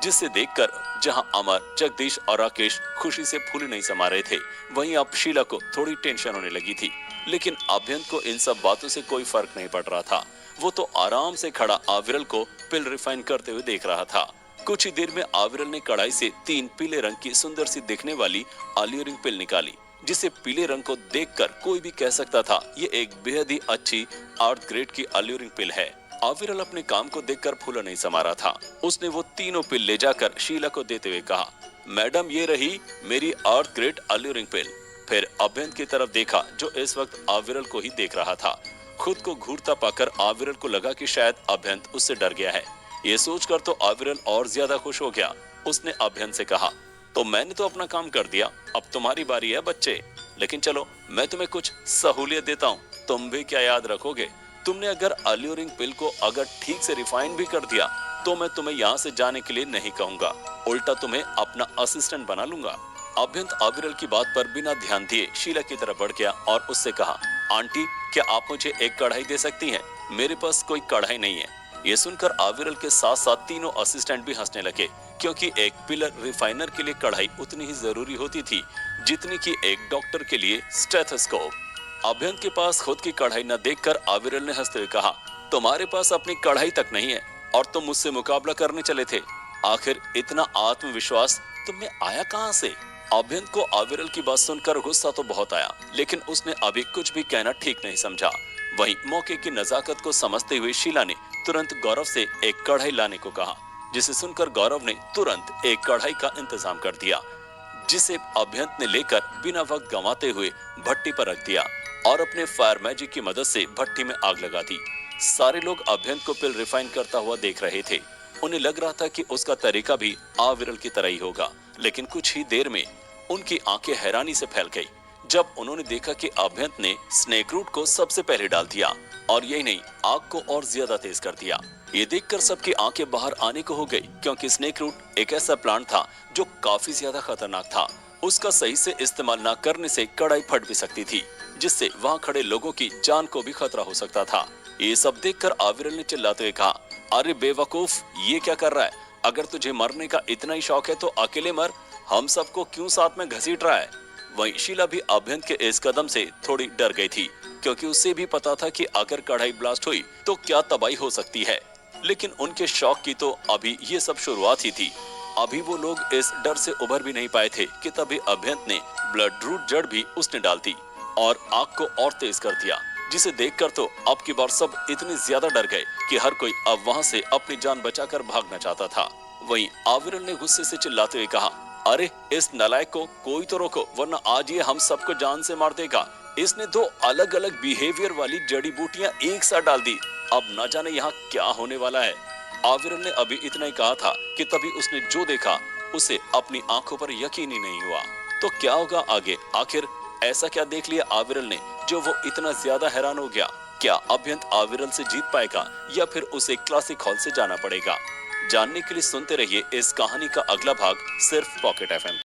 जिसे देखकर जहां अमर, जगदीश और राकेश खुशी से फूले नहीं समा रहे थे, वहीं अब शीला को थोड़ी टेंशन होने लगी थी। लेकिन अभ्यंत को इन सब बातों से कोई फर्क नहीं पड़ रहा था। वो तो आराम से खड़ा आविरल को पिल रिफाइन करते हुए देख रहा था। कुछ ही देर में आविरल ने कढ़ाई से 3 पीले रंग की सुंदर सी दिखने वाली अल्यूरिंग पिल निकाली, जिसे पीले रंग को देखकर कोई भी कह सकता था ये एक बेहद ही अच्छी अर्थ ग्रेड की अल्यूरिंग पिल है। आविरल अपने काम को देखकर फूला नहीं समा रहा था। उसने वो तीनों पिल ले जाकर शीला को देते हुए कहा, मैडम ये रही मेरी अर्थ ग्रेड अल्यूरिंग पिल। फिर अभ्यंत की तरफ देखा जो इस वक्त आविरल को ही देख रहा था। खुद को घूरता पाकर आविरल को लगा कि शायद अभ्यंत उससे डर गया है। ये सोचकर तो आविरल और ज्यादा खुश हो गया। उसने अभ्यंत से कहा, तो मैंने तो अपना काम कर दिया, अब तुम्हारी बारी है बच्चे। लेकिन चलो मैं तुम्हें कुछ सहूलियत देता हूँ, तुम भी क्या याद रखोगे? तुमने अगर अल्यूरिंग पिल को अगर ठीक से रिफाइन भी कर दिया तो मैं तुम्हें यहाँ से जाने के लिए नहीं कहूंगा, उल्टा तुम्हें अपना असिस्टेंट बना लूंगा। अभ्यंत आविरल की बात पर बिना ध्यान दिए शीला की तरफ बढ़ गया और उससे कहा, आंटी क्या आप मुझे एक कढ़ाई दे सकती हैं? मेरे पास कोई कढ़ाई नहीं है। ये सुनकर आविरल के साथ साथ तीनों असिस्टेंट भी हंसने लगे, क्योंकि एक पिलर रिफाइनर के लिए कढ़ाई उतनी ही जरूरी होती थी जितनी कि एक डॉक्टर के लिए स्टेथोस्कोप। अभ्यंत के पास खुद की कढ़ाई न देखकर अविरल ने हंसते हुए कहा, तुम्हारे पास अपनी कढ़ाई तक नहीं है और तुम मुझसे मुकाबला करने चले थे। आखिर इतना आत्मविश्वास तुम में आया कहां से? अभ्यंत को अविरल की बात सुनकर गुस्सा तो बहुत आया, लेकिन उसने अभी कुछ भी कहना ठीक नहीं समझा। वहीं मौके की नजाकत को समझते हुए शीला ने तुरंत गौरव से एक कढ़ाई लाने को कहा, जिसे सुनकर गौरव ने तुरंत एक कढ़ाई का इंतजाम कर दिया, जिसे अभ्यंत ने लेकर बिना वक्त गंवाते हुए भट्टी पर रख दिया और अपने फायर मैजिक की मदद से भट्टी में आग लगा दी। सारे लोग अभ्यंत को पिल रिफाइन करता हुआ देख रहे थे। उन्हें लग रहा था कि उसका तरीका भी अविरल की तरह ही होगा, लेकिन कुछ ही देर में उनकी आंखें हैरानी से फैल गई जब उन्होंने देखा कि अभ्यंत ने स्नेक रूट को सबसे पहले डाल दिया और यही नहीं, आग को और ज्यादा तेज कर दिया। ये देखकर सबकी आंखें बाहर आने को हो गई, क्योंकि स्नेक रूट एक ऐसा प्लांट था जो काफी ज्यादा खतरनाक था। उसका सही से इस्तेमाल न करने से कढ़ाई फट भी सकती थी, जिससे वहां खड़े लोगों की जान को भी खतरा हो सकता था। ये सब देखकर अविरल ने चिल्लाते हुए कहा, अरे बेवकूफ, ये क्या कर रहा है? अगर तुझे मरने का इतना ही शौक है तो अकेले मर, हम सबको क्यों साथ में घसीट रहा है? वहीं शीला भी अभ्यंत के इस कदम से थोड़ी डर गई थी, क्योंकि उसे भी पता था कि अगर कढ़ाई ब्लास्ट हुई तो क्या तबाही हो सकती है। लेकिन उनके शौक की तो अभी ये सब शुरुआत ही थी। अभी वो लोग इस डर से उभर भी नहीं पाए थे कि तभी अभ्यंत ने ब्लड रूट जड़ भी उसने डाल दी और आग को और तेज कर दिया, जिसे देखकर तो अब की बार सब इतने ज्यादा डर गए कि हर कोई अब वहां से अपनी जान बचाकर भागना चाहता था। वहीं अविरल ने गुस्से से चिल्लाते हुए कहा, अरे इस नालायक को कोई तो रोको, वरना आज ये हम सबको जान से मार देगा। इसने दो अलग अलग बिहेवियर वाली जड़ी बूटियां एक साथ डाल दी, अब न जाने यहाँ क्या होने वाला है। अविरल ने अभी इतना ही कहा था कि तभी उसने जो देखा उसे अपनी आंखों पर यकीन ही नहीं हुआ। तो क्या होगा आगे? आखिर ऐसा क्या देख लिया अविरल ने जो वो इतना ज्यादा हैरान हो गया? क्या अभ्यंत अविरल से जीत पाएगा या फिर उसे क्लासिक हॉल से जाना पड़ेगा? जानने के लिए सुनते रहिए इस कहानी का अगला भाग सिर्फ पॉकेट एफएम।